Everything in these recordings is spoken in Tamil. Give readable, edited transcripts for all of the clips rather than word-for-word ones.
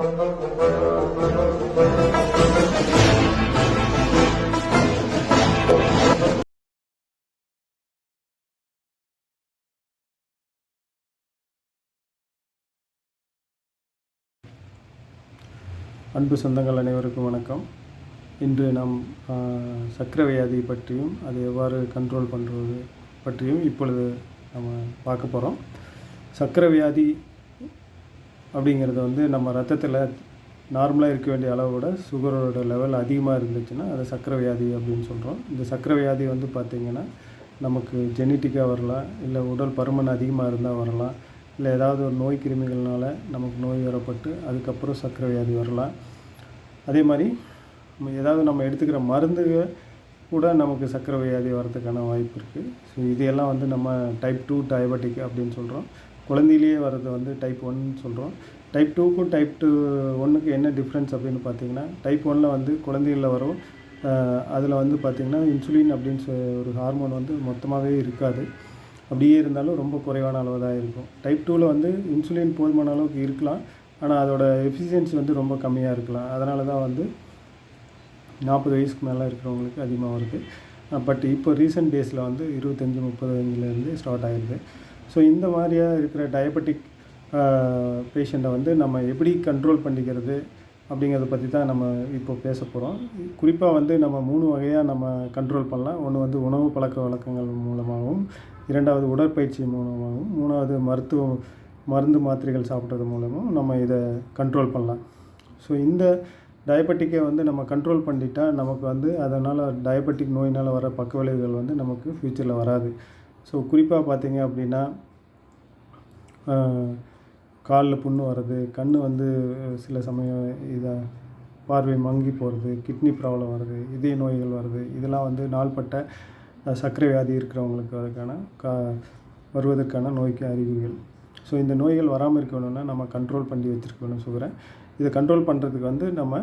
அன்பு சொந்தங்கள் அனைவருக்கும் வணக்கம். இன்று நாம் சர்க்கரை வியாதி பற்றியும் அதை எவ்வாறு கண்ட்ரோல் பண்ணுறது பற்றியும் இப்பொழுது நம்ம பார்க்க போகிறோம். சர்க்கரை வியாதி அப்படிங்கிறது வந்து நம்ம ரத்தத்தில் நார்மலாக இருக்க வேண்டிய அளவோட சுகரோட லெவல் அதிகமாக இருந்துச்சுன்னா அதை சர்க்கரை வியாதி அப்படின்னு சொல்கிறோம். இந்த சர்க்கரை வியாதி வந்து பார்த்திங்கன்னா நமக்கு ஜெனட்டிக்காக வரலாம், இல்லை உடல் பருமன் அதிகமாக இருந்தால் வரலாம், இல்லை ஏதாவது ஒரு நோய் கிருமிகள்னால நமக்கு நோய் வரப்பட்டு அதுக்கப்புறம் சர்க்கரை வியாதி வரலாம். அதே மாதிரி ஏதாவது நம்ம எடுத்துக்கிற மருந்து கூட நமக்கு சர்க்கரை வியாதி வரதுக்கான வாய்ப்பு இருக்குது. ஸோ இதையெல்லாம் வந்து நம்ம டைப் 2 டயபெட்டிக் அப்படின்னு சொல்கிறோம். குழந்தையிலேயே வர்றது வந்து டைப் 1 சொல்கிறோம். டைப் 2க்கும் டைப் 1க்கு என்ன டிஃப்ரென்ஸ் அப்படின்னு பார்த்திங்கன்னா, டைப் 1 வந்து குழந்தைகளில் வரும். அதில் வந்து பார்த்திங்கன்னா இன்சுலின் அப்படின்னு ஒரு ஹார்மோன் வந்து மொத்தமாகவே இருக்காது. அப்படியே இருந்தாலும் ரொம்ப குறைவான அளவு தான் இருக்கும். டைப் 2ல் வந்து இன்சுலின் போதுமான அளவுக்கு இருக்கலாம், ஆனால் அதோட எஃபிஷியன்சி வந்து ரொம்ப கம்மியாக இருக்கலாம். அதனால தான் வந்து 40 வயசுக்கு மேலே இருக்கிறவங்களுக்கு அதிகமாக வருது. பட் இப்போ ரீசெண்ட் டேஸில் வந்து 25-30 வயதுலேருந்து ஸ்டார்ட் ஆகிடுது. ஸோ இந்த மாதிரியாக இருக்கிற டயபெட்டிக் பேஷண்ட்டை வந்து நம்ம எப்படி கண்ட்ரோல் பண்ணிக்கிறது அப்படிங்கிறத பற்றி தான் நம்ம இப்போ பேச போகிறோம். குறிப்பாக வந்து நம்ம 3 வகையாக நம்ம கண்ட்ரோல் பண்ணலாம். ஒன்று வந்து உணவு பழக்க வழக்கங்கள் மூலமாகவும், 2வது உடற்பயிற்சி மூலமாகவும், 3வது மருந்து மாத்திரைகள் சாப்பிட்றது மூலமும் நம்ம இதை கண்ட்ரோல் பண்ணலாம். ஸோ இந்த டயபெட்டிக்கை வந்து நம்ம கண்ட்ரோல் பண்ணிட்டால் நமக்கு வந்து அதனால் டயபெட்டிக் நோயினால் வர பக்க விளைவுகள் வந்து நமக்கு ஃப்யூச்சரில் வராது. ஸோ குறிப்பாக பார்த்திங்க அப்படின்னா காலில் புண்ணு வர்றது, கண் வந்து சில சமயம் பார்வை மங்கி போகிறது, கிட்னி ப்ராப்ளம் வருது, இதய நோய்கள் வருது. இதெல்லாம் வந்து நாள்பட்ட சர்க்கரை வியாதி இருக்கிறவங்களுக்கு வருவதற்கான நோய்க்கு அறிகுறிகள். ஸோ இந்த நோய்கள் வராமல் இருக்கணும்னா நம்ம கண்ட்ரோல் பண்ணி வச்சுருக்கணும் சுகரை. இதை கண்ட்ரோல் பண்ணுறதுக்கு வந்து நம்ம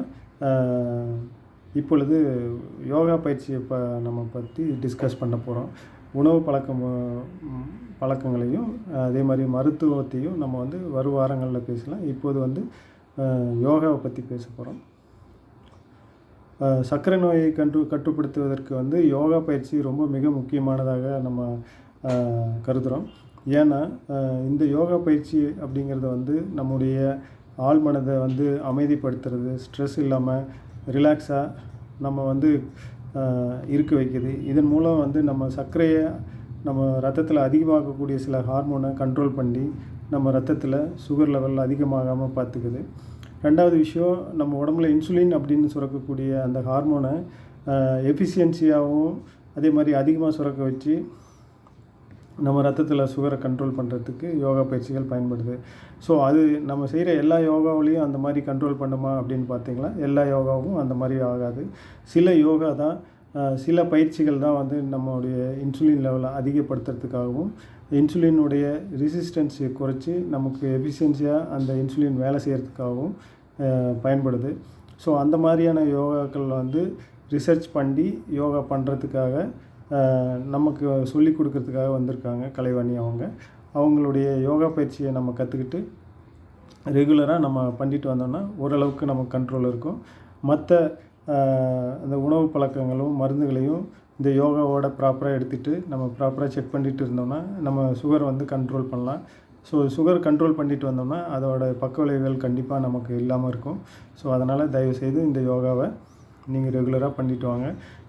இப்பொழுது யோகா பயிற்சியை நம்ம பற்றி டிஸ்கஸ் பண்ண போகிறோம். உணவு பழக்கங்களையும் அதே மாதிரி மருத்துவத்தையும் நம்ம வந்து வரும் வாரங்களில் பேசலாம். இப்போது வந்து யோகாவை பற்றி பேச போகிறோம். சர்க்கரை நோயை கட்டுப்படுத்துவதற்கு வந்து யோகா பயிற்சி ரொம்ப மிக முக்கியமானதாக நம்ம கருதுகிறோம். ஏன்னா இந்த யோகா பயிற்சி அப்படிங்கிறத வந்து நம்முடைய ஆழ்மனதை வந்து அமைதிப்படுத்துறது, ஸ்ட்ரெஸ் இல்லாமல் ரிலாக்ஸாக நம்ம வந்து இருக்க வைக்குது. இதன் மூலம் வந்து நம்ம சர்க்கரையை நம்ம ரத்தத்தில் அதிகமாகக்கூடிய சில ஹார்மோனை கண்ட்ரோல் பண்ணி நம்ம ரத்தத்தில் சுகர் லெவல் அதிகமாகாமல் பார்த்துக்குது. 2வது விஷயம், நம்ம உடம்புல இன்சுலின் அப்படின்னு சுரக்கக்கூடிய அந்த ஹார்மோனை எஃபிஷியன்சியாகவும் அதே மாதிரி அதிகமாக சுரக்க வச்சு நம்ம ரத்தத்தில் சுகரை கண்ட்ரோல் பண்ணுறதுக்கு யோகா பயிற்சிகள் பயன்படுது. ஸோ அது நம்ம செய்கிற எல்லா யோகாவிலையும் அந்த மாதிரி கண்ட்ரோல் பண்ணுமா அப்படின்னு பார்த்தீங்களா, எல்லா யோகாவும் அந்த மாதிரி ஆகாது. சில யோகா தான், சில பயிற்சிகள் தான் வந்து நம்மளுடைய இன்சுலின் லெவலை அதிகப்படுத்துறதுக்காகவும் இன்சுலினுடைய ரெசிஸ்டன்ஸை குறைச்சி நமக்கு எஃபிஷியன்சியாக அந்த இன்சுலின் வேலை செய்கிறதுக்காகவும் பயன்படுது. ஸோ அந்த மாதிரியான யோகாக்கள் வந்து ரிசர்ச் பண்ணி யோகா பண்ணுறதுக்காக நமக்கு சொல்லி கொடுக்கறதுக்காக வந்திருக்காங்க கலைவாணி அவங்களுடைய யோகா பயிற்சியை நம்ம கற்றுக்கிட்டு ரெகுலராக நம்ம பண்ணிட்டு வந்தோம்னா ஓரளவுக்கு நமக்கு கண்ட்ரோல் இருக்கும். மற்ற அந்த உணவு பழக்கங்களும் மருந்துகளையும் இந்த யோகாவோட ப்ராப்பராக எடுத்துகிட்டு நம்ம ப்ராப்பராக செக் பண்ணிட்டு இருந்தோம்னா நம்ம சுகர் வந்து கண்ட்ரோல் பண்ணலாம். ஸோ சுகர் கண்ட்ரோல் பண்ணிட்டு வந்தோம்னா அதோட பக்க விளைவுகள் கண்டிப்பாக நமக்கு இல்லாமல் இருக்கும். ஸோ அதனால் தயவுசெய்து இந்த யோகாவை நீங்கள் ரெகுலராக பண்ணிட்டு வாங்க.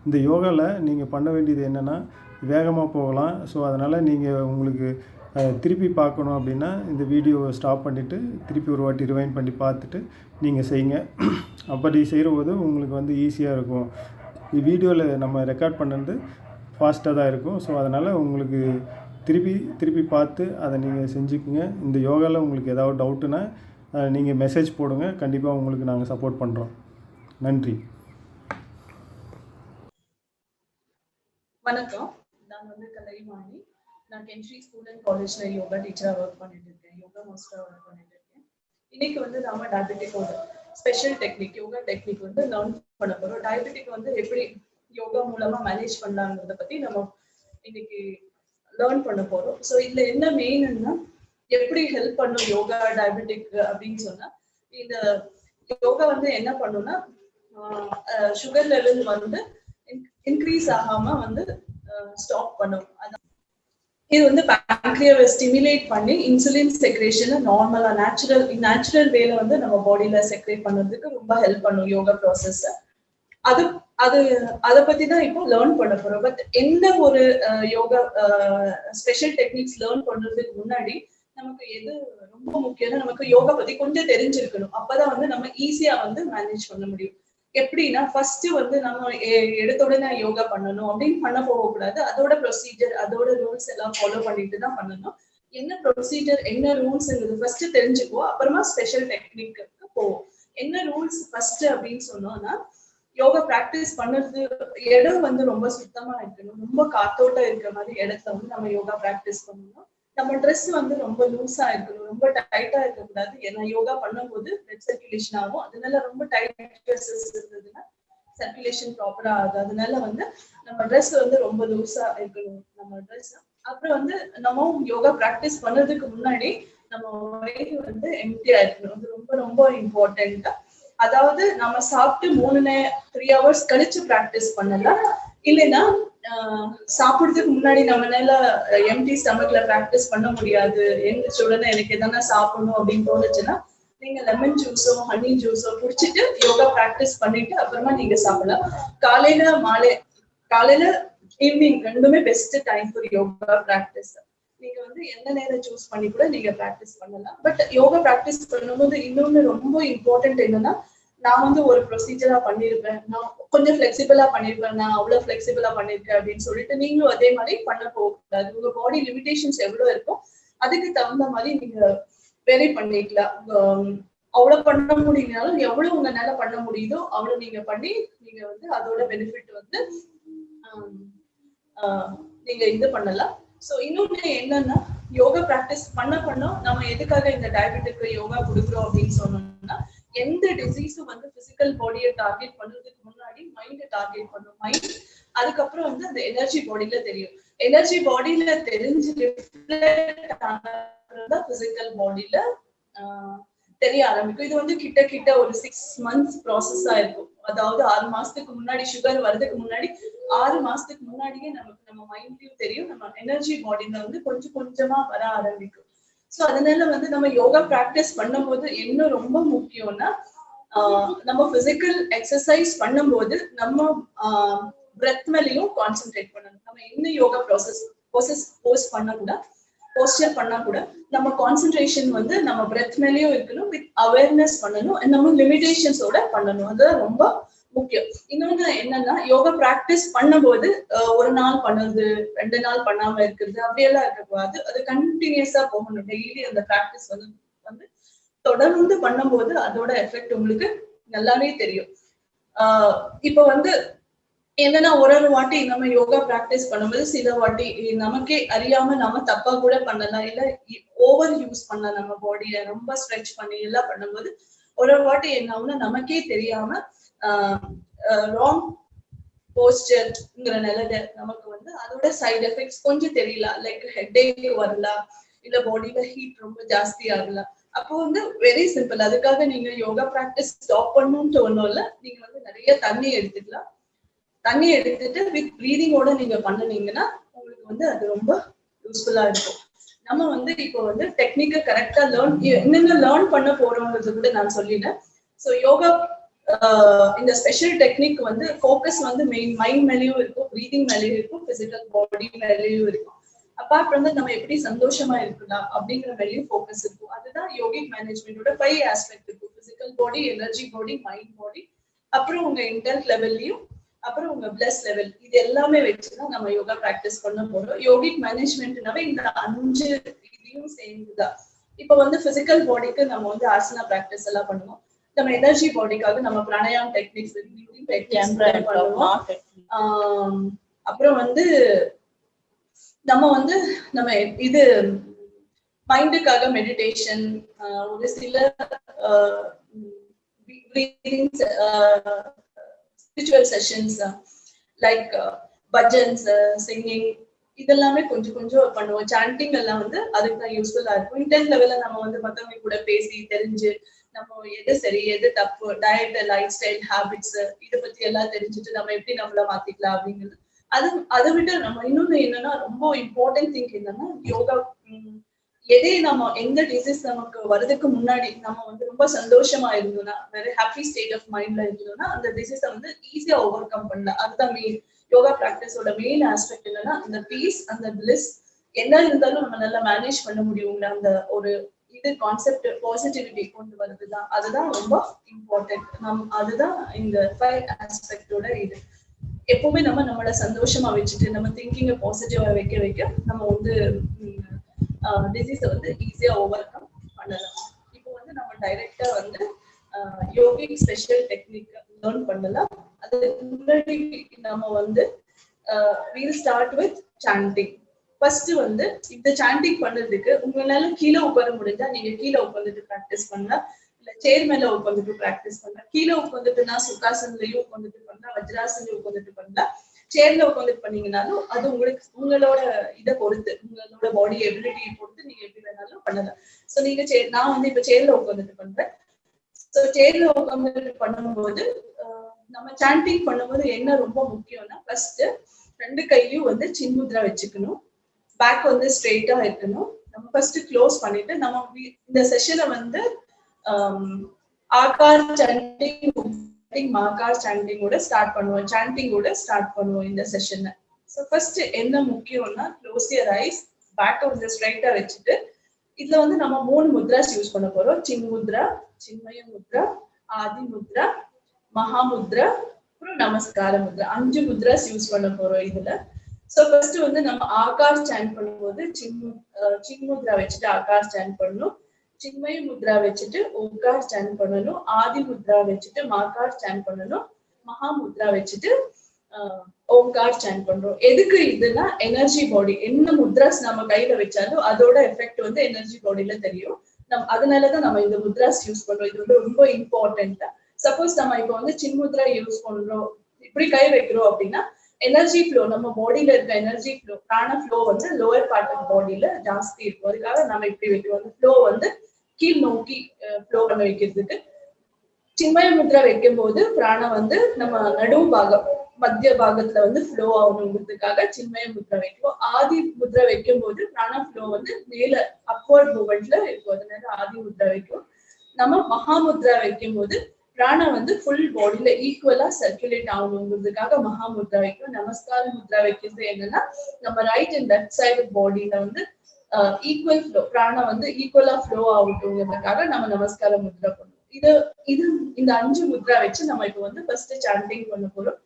இந்த யோகாவில் நீங்கள் பண்ண வேண்டியது என்னென்னா, வேகமாக போகலாம். ஸோ அதனால் நீங்கள் உங்களுக்கு திருப்பி பார்க்கணும் அப்படின்னா இந்த வீடியோவை ஸ்டாப் பண்ணிவிட்டு திருப்பி ஒரு வாட்டி ரிவைண்ட் பண்ணி பார்த்துட்டு நீங்கள் செய்யுங்க. அப்படி செய்கிறபோது உங்களுக்கு வந்து ஈஸியாக இருக்கும். வீடியோவில் நம்ம ரெக்கார்ட் பண்ணுறது ஃபாஸ்ட்டாக தான் இருக்கும். ஸோ அதனால் உங்களுக்கு திருப்பி பார்த்து அதை நீங்கள் செஞ்சுக்குங்க. இந்த யோகாவில் உங்களுக்கு ஏதாவது டவுட்டுன்னா நீங்கள் மெசேஜ் போடுங்க. கண்டிப்பாக உங்களுக்கு நாங்கள் சப்போர்ட் பண்ணுறோம். நன்றி. வணக்கம். நான் வந்து கலைவாணி. நான் கென்ட்ரி ஸ்கூல் அண்ட் காலேஜ்ல யோகா டீச்சராக ஒர்க் பண்ணிட்டு இருக்கேன், யோகா மாஸ்டராக ஒர்க் பண்ணிட்டு இருக்கேன். இன்னைக்கு வந்து நாம டயபெட்டிக்கோட ஸ்பெஷல் டெக்னிக், யோகா டெக்னிக் வந்து லேர்ன் பண்ண போறோம். டயபெட்டிக் வந்து எப்படி யோகா மூலமா மேனேஜ் பண்ணலாங்கிறத பத்தி நம்ம இன்னைக்கு லேர்ன் பண்ண போறோம். ஸோ இதுல என்ன மெயின்னா, எப்படி ஹெல்ப் பண்ணும் யோகா டயபெட்டிக் அப்படின்னு சொன்னா, இந்த யோகா வந்து என்ன பண்ணும்னா சுகர் லெவல் வந்து இன்க்ரீஸ் ஆகாம வந்து ஸ்டாப் பண்ணும். இது வந்து பேங்க்ரியாவை ஸ்டிமுலேட் பண்ணி இன்சுலின் செக்ரேஷனை நார்மலா நேச்சுரல் வேல வந்து நம்ம பாடியில செக்ரேட் பண்றதுக்கு ரொம்ப ஹெல்ப் பண்ணும் யோகா ப்ராசஸ். அது அது அதை பத்தி தான் இப்போ லேர்ன் பண்ண போறோம். பட் எந்த ஒரு யோகா ஸ்பெஷல் டெக்னிக்ஸ் லேர்ன் பண்றதுக்கு முன்னாடி நமக்கு எது ரொம்ப முக்கியம்னா நமக்கு யோகா பத்தி கொஞ்சம் தெரிஞ்சிருக்கணும். அப்பதான் வந்து நம்ம ஈஸியா வந்து மேனேஜ் பண்ண முடியும். எப்படின்னா ஃபர்ஸ்ட் வந்து நம்ம எடுத்த உடனே யோகா பண்ணணும் அப்படின்னு பண்ண போகக்கூடாது. அதோட ப்ரொசீஜர் அதோட ரூல்ஸ் எல்லாம் ஃபாலோ பண்ணிட்டு தான் பண்ணணும். என்ன ப்ரொசீஜர் என்ன ரூல்ஸ்ங்கிறது ஃபர்ஸ்ட் தெரிஞ்சுக்குவோம், அப்புறமா ஸ்பெஷல் டெக்னிக்கு போவோம். என்ன ரூல்ஸ் ஃபர்ஸ்ட் அப்படின்னு சொன்னோம்னா, யோகா பிராக்டிஸ் பண்றது இடம் வந்து ரொம்ப சுத்தமா இருக்கணும். ரொம்ப காத்தோட்டம் இருக்கிற மாதிரி இடத்துல வந்து நம்ம யோகா பிராக்டிஸ் பண்ணணும். நம்ம ட்ரெஸ் வந்து ரொம்ப லூஸா இருக்கணும், ரொம்ப டைட்டா இருக்கக்கூடாது. ஏன்னா யோகா பண்ணும்போது பிளட் சர்க்குலேஷன் ஆகும். அதனால ரொம்ப டைட் ட்ரெஸ்ஸஸ் இருந்ததுன்னா சர்க்குலேஷன் ப்ராப்பரா ஆகுது. அதனால வந்து நம்ம ட்ரெஸ் வந்து ரொம்ப லூஸா இருக்கணும் நம்ம ட்ரெஸ். அப்புறம் வந்து நம்ம யோகா பிராக்டிஸ் பண்றதுக்கு முன்னாடி நம்ம வயிறு வந்து எம்டியா இருக்கணும். அது ரொம்ப ரொம்ப இம்பார்ட்டன்ட். அதாவது நம்ம சாப்பிட்டு 3 hours கழிச்சு பிராக்டிஸ் பண்ணலாம். இல்லைன்னா சாப்பிடுறதுக்கு முன்னாடி நம்மளால எம்டி ஸ்டமக்ல பிராக்டிஸ் பண்ண முடியாது, எந்திரிச்ச உடனே எனக்கு எதனா சாப்பிடணும் அப்படின்னு தோணுச்சுன்னா நீங்க லெமன் ஜூஸோ ஹனி ஜூஸோ குடிச்சிட்டு யோகா பிராக்டிஸ் பண்ணிட்டு அப்புறமா நீங்க சாப்பிடலாம். காலையில ஈவினிங் ரெண்டுமே best time for yoga practice. நீங்க வந்து எந்த நேரம் சூஸ் பண்ணி கூட நீங்க பிராக்டிஸ் பண்ணலாம். பட் யோகா பிராக்டிஸ் பண்ணும்போது இன்னொன்னு ரொம்ப இம்பார்ட்டன்ட் என்னன்னா, நான் வந்து ஒரு ப்ரொசீஜரா பண்ணிருப்பேன், நான் கொஞ்சம் ஃபிளெக்சிபிளா பண்ணிருப்பேன், நான் அவ்வளவு ஃபிளெக்சிபிளா பண்ணிருக்கேன் அப்படின்னு சொல்லிட்டு நீங்களும் அதே மாதிரி பண்ண போகக்கூடாது. உங்க பாடி லிமிடேஷன்ஸ் எவ்வளவு இருக்கும் அதுக்கு தகுந்த மாதிரி நீங்க வேரி பண்ணிக்கலாம். அவ்வளவு பண்ண முடியலனாலும் எவ்வளவு உங்களால பண்ண முடியுதோ அவ்வளவு நீங்க பண்ணி நீங்க வந்து அதோட பெனிஃபிட் வந்து நீங்க இது பண்ணலாம். சோ இன்னொன்னு என்னன்னா, யோகா பிராக்டிஸ் பண்ண நம்ம எதுக்காக இந்த டயபெட்டிக்கு யோகா கொடுக்குறோம் அப்படின்னு சொன்னோம்னா, எந்த டிசீஸும் வந்து பிசிக்கல் பாடியை டார்கெட் பண்றதுக்கு முன்னாடி மைண்ட் டார்கெட் பண்ணும். மைண்ட் அதுக்கப்புறம் வந்து அந்த எனர்ஜி பாடியில தெரியும். எனர்ஜி பாடியில தெரிஞ்சு பிசிக்கல் பாடியில தெரிய ஆரம்பிக்கும். இது வந்து கிட்ட ஒரு 6 months ப்ராசஸா இருக்கும். அதாவது 6 மாசத்துக்கு முன்னாடி சுகர் வர்றதுக்கு முன்னாடி 6 மாசத்துக்கு முன்னாடியே நமக்கு நம்ம மைண்ட்லயும் தெரியும், நம்ம எனர்ஜி பாடியில வந்து கொஞ்சம் கொஞ்சமா வர ஆரம்பிக்கும். சோ அதனால வந்து நம்ம யோகா பிராக்டிஸ் பண்ணும்போது என்ன ரொம்ப முக்கியம்னா, நம்ம பிசிக்கல் எக்ஸசைஸ் பண்ணும்போது நம்ம பிரெத் மேலயும் கான்சென்ட்ரேட் பண்ணணும். நம்ம என்ன யோகா போஸ்டர் பண்ணா கூட நம்ம கான்சென்ட்ரேஷன் வந்து நம்ம பிரெத் மேலயும் இருக்கணும், வித் அவேர்னஸ் பண்ணணும், நம்ம லிமிடேஷன்ஸோட பண்ணணும். அதுதான் ரொம்ப முக்கியம். இன்னொன்னு என்னன்னா, யோகா பிராக்டிஸ் பண்ணும்போது ஒரு நாள் பண்ணுறது 2 நாள் பண்ணாம இருக்கிறது அப்படியெல்லாம் இருக்கக்கூடாது. அது கண்டினியூஸா போகணும். டெய்லி அந்த பிராக்டிஸ் வந்து தொடர்ந்து பண்ணும்போது அதோட எஃபெக்ட் உங்களுக்கு நல்லாவே தெரியும். இப்ப வந்து என்னன்னா, ஒரு வாட்டி நம்ம யோகா பிராக்டிஸ் பண்ணும்போது சில வாட்டி நமக்கே அறியாம நம்ம தப்பா கூட பண்ணலாம், இல்ல ஓவர் யூஸ் பண்ணலாம். நம்ம பாடியை ரொம்ப ஸ்ட்ரெச் பண்ணி எல்லாம் பண்ணும்போது ஒரு வாட்டி என்ன ஆகும்னா, நமக்கே தெரியாம ராங் போஸ்டர்ங்கிற நிலையில நமக்கு வந்து அதோட சைடு எஃபெக்ட்ஸ் கொஞ்சம் தெரியல. லைக் ஹெட்டேக் வரலாம், இல்ல பாடியில ஹீட் ரொம்ப ஜாஸ்தி ஆகலாம். அப்போ வந்து வெரி சிம்பிள். அதுக்காக நீங்க யோகா பிராக்டிஸ் ஸ்டாப் பண்ணணும்னு ஒண்ணும் இல்ல. நீங்க வந்து நிறைய தண்ணி எடுத்துக்கலாம். தண்ணி எடுத்துட்டு வித் பிரீதிங்கோட நீங்க பண்ணுனீங்கன்னா உங்களுக்கு வந்து அது ரொம்ப யூஸ்ஃபுல்லா இருக்கும். நம்ம வந்து இப்போ வந்து டெக்னிக்கை கரெக்டா என்னென்ன லேர்ன் பண்ண போறோம்ன்றது கூட நான் சொல்லிட்டேன். ஸோ யோகா இந்த ஸ்பெஷல் டெக்னிக் வந்து ஃபோக்கஸ் வந்து மெயின் மைண்ட் மேலேயும் இருக்கும், பிரீதிங் மேலேயும் இருக்கும், பிசிக்கல் பாடி மேலேயும் இருக்கும். அப்பார்ட் ஃப்ரம் தட் நம்ம எப்படி சந்தோஷமா இருக்கலாம் அப்படிங்கிற மேலேயும் ஃபோக்கஸ் இருக்கும். அதுதான் யோகிக் மேனேஜ்மெண்டோட 5 ஆஸ்பெக்ட் இருக்கும். பிசிக்கல் பாடி, எனர்ஜி பாடி, மைண்ட் பாடி, அப்புறம் உங்க இன்டென்ட் லெவல்லையும், அப்புறம் உங்க பிளஸ் லெவல், இது எல்லாமே வச்சுதான் நம்ம யோகா பிராக்டிஸ் பண்ண போறோம். யோகிக் மேனேஜ்மெண்ட்னாவே இந்த 5 இதையும் சேர்ந்துதான். இப்ப வந்து பிசிக்கல் பாடிக்கு நம்ம வந்து ஆசனா பிராக்டிஸ் எல்லாம் பண்ணுவோம். நம்ம எனர்ஜி பாடிக்காக நம்ம பிராணாயாம் டெக்னிக்ஸ் பண்ணுவோம். அப்புறம் வந்து நம்ம இது மைண்டுக்காக மெடிடேஷன், ஒரு சில spiritual sessions like bhajans, singing, இதெல்லாமே கொஞ்சம் பண்ணுவோம். சாண்டிங் எல்லாம் வந்து அதுக்கு தான் யூஸ்ஃபுல்லா இருக்கும். இன்டென்ட் லெவல்ல நம்ம வந்து மத்தவங்க கூட பேசி தெரிஞ்சு நம்ம எது சரி எது தப்பு, டயட், லைஃப் ஸ்டைல், ஹேபிட்ஸ் இதை பத்தி எல்லாம் தெரிஞ்சுட்டு நம்ம எப்படி நம்மள மாத்திக்கலாம் அப்படிங்கிறது. அதை விட நம்ம இன்னொன்னு என்னன்னா ரொம்ப இம்பார்ட்டன்ட் திங் என்னன்னா யோகா. எதே நம்ம எந்த டிசீஸ் நமக்கு வர்றதுக்கு முன்னாடி நம்ம வந்து ரொம்ப சந்தோஷமா இருந்தோம்னா, வெரி ஹாப்பி ஸ்டேட் ஆஃப் மைண்ட்ல இருந்தோம்னா அந்த டிசீஸை வந்து ஈஸியா ஓவர் கம் பண்ணலாம். அதுதான் மெயின் யோகா பிராக்டிஸோட மெயின் ஆஸ்பெக்ட். என்னன்னா அந்த பீஸ், அந்த பிளிஸ் என்ன இருந்தாலும் நம்ம நல்லா மேனேஜ் பண்ண முடியுங்கிற அந்த ஒரு இது கான்செப்ட், பாசிட்டிவிட்டி கொண்டு வருதுதான். அதுதான் ரொம்ப இம்பார்ட்டன்ட். அதுதான் இந்த 5 ஆஸ்பெக்டோட இது. எப்பவுமே நம்ம நம்மளோட சந்தோஷமா வச்சுட்டு நம்ம திங்கிங்க பாசிட்டிவா வைக்க வைக்க நம்ம வந்து டிசீஸை வந்து ஈஸியா ஓவர் கம் பண்ணலாம். இப்போ வந்து நம்ம டைரக்டா வந்து யோகிக் ஸ்பெஷல் டெக்னிக் லேர்ன் பண்ணலாம். அதுக்கு முன்னாடி நம்ம வந்து we'll start with chanting. First வந்து இந்த சாண்டிங் பண்றதுக்கு உங்களால கீழே உட்கார முடிஞ்சா நீங்க கீழே உட்காந்துட்டு பிராக்டிஸ் பண்ணலாம், இல்ல சேர் மேல உட்காந்துட்டு பிராக்டிஸ் பண்ணலாம். கீழே உட்காந்துட்டுனா சுகாசன்லயும் உட்காந்துட்டு பண்ணலாம், வஜ்ராசன்லயும் உட்காந்துட்டு பண்ணலாம். சேர்ல உட்காந்துட்டு பண்ணீங்கன்னாலும் அது உங்களோட இதை பொறுத்து, உங்களோட பாடி எபிலிட்டியை பொறுத்து நீங்க எப்படி வேணாலும் பண்ணலாம். சோ நீங்க நான் வந்து இப்ப சேர்ல உட்காந்துட்டு பண்றேன். சோ சேர்ல உட்காந்துட்டு பண்ணும்போது நம்ம சாண்டிங் பண்ணும்போது என்ன ரொம்ப முக்கியம்னா, ஃபர்ஸ்ட் 2 கையும் வந்து சின்முத்ரா வச்சுக்கணும், பேக் வந்து ஸ்ட்ரெயிட்டா இருக்கணும். நம்ம ஃபர்ஸ்ட் க்ளோஸ் பண்ணிட்டு நம்ம இந்த செஷனை வந்து ஆகார் சாண்டிங், மாகார் சாண்டிங்கோட ஸ்டார்ட் பண்ணுவோம். சாண்டிங்கோட ஸ்டார்ட் பண்ணுவோம் இந்த செஷனை. ஸோ ஃபர்ஸ்ட் என்ன முக்கியம்னா, க்ளோஸ் யுவர் ஐஸ், பேக்கை வந்து ஸ்ட்ரைட்டா வச்சுட்டு இதுல வந்து நம்ம 3 முத்ராஸ் யூஸ் பண்ண போறோம். சின்முத்ரா, சின்மய முத்ரா, ஆதி முத்ரா, மகாமுத்ரா, அப்புறம் நமஸ்கார முத்ரா. 5 முத்ராஸ் யூஸ் பண்ண போறோம் இதுல. சோ ஃபர்ஸ்ட் வந்து நம்ம ஆகார் ஸ்டாண்ட் பண்ணும்போது சின்முத்ரா வச்சுட்டு ஆகார் ஸ்டாண்ட் பண்ணணும், சின்மய முத்ரா வச்சுட்டு ஓங்கார் ஸ்டாண்ட் பண்ணணும், ஆதி முத்ரா வச்சுட்டு மாகார் ஸ்டாண்ட் பண்ணணும், மகாமுத்ரா வச்சுட்டு ஓங்கார் ஸ்டாண்ட் பண்றோம். எதுக்கு இதுனா எனர்ஜி பாடி, என்ன முத்ராஸ் நம்ம கையில வச்சாலும் அதோட எஃபெக்ட் வந்து எனர்ஜி பாடியில தெரியும். அதனாலதான் நம்ம இந்த முத்ராஸ் யூஸ் பண்றோம். இது வந்து ரொம்ப இம்பார்ட்டன்ட். சப்போஸ் நம்ம இப்போ வந்து சின்முத்ரா யூஸ் பண்றோம், இப்படி கை வைக்கிறோம் அப்படின்னா எனர்ஜி ஃப்ளோ, நம்ம பாடியில இருக்க எனர்ஜி ஃப்ளோ, பிராண ஃப்ளோ வந்து லோவர் பார்ட் ஆஃப் பாடியில ஜாஸ்தி இருக்கும். அதுக்காக நம்ம இப்படி வைக்கிறோம். அந்த ஃப்ளோ வந்து கீழ் நோக்கி ஃப்ளோ பண்ண வைக்கிறதுக்கு. சின்மய முத்ரா வைக்கும் போது பிராணம் வந்து நம்ம நடுவு பாகம், மத்திய பாகத்துல வந்து ஃப்ளோ ஆகணுங்கிறதுக்காக சின்மய முத்ரா வைக்கும். ஆதி முத்ரா வைக்கும் போது பிராண ஃப்ளோ வந்து மேல அப்வர்ட் மூவ்மெண்ட்ல இருக்கும், அதனால ஆதி முத்ரா வைக்கும். நம்ம மகாமுத்ரா வைக்கும் போது பிராணம் வந்து ஃபுல் பாடியில ஈக்குவலா சர்க்குலேட் ஆகணுங்கிறதுக்காக மகாமுத்ரா வைக்கும். நமஸ்கார முத்ரா வைக்கிறது என்னன்னா, நம்ம ரைட் அண்ட் லெஃப்ட் சைடு பாடியில வந்து ஈக்குவல் ஃப்ளோ, பிராணம் வந்து ஈக்குவலா ஃப்ளோ ஆகட்டுங்கிறதுக்காக நம்ம நமஸ்கார முத்ரா பண்ணுவோம். இந்த 5 முத்ரா வச்சு நம்ம இப்போ வந்து ஃபர்ஸ்ட் சாண்டிங் பண்ண போறோம்.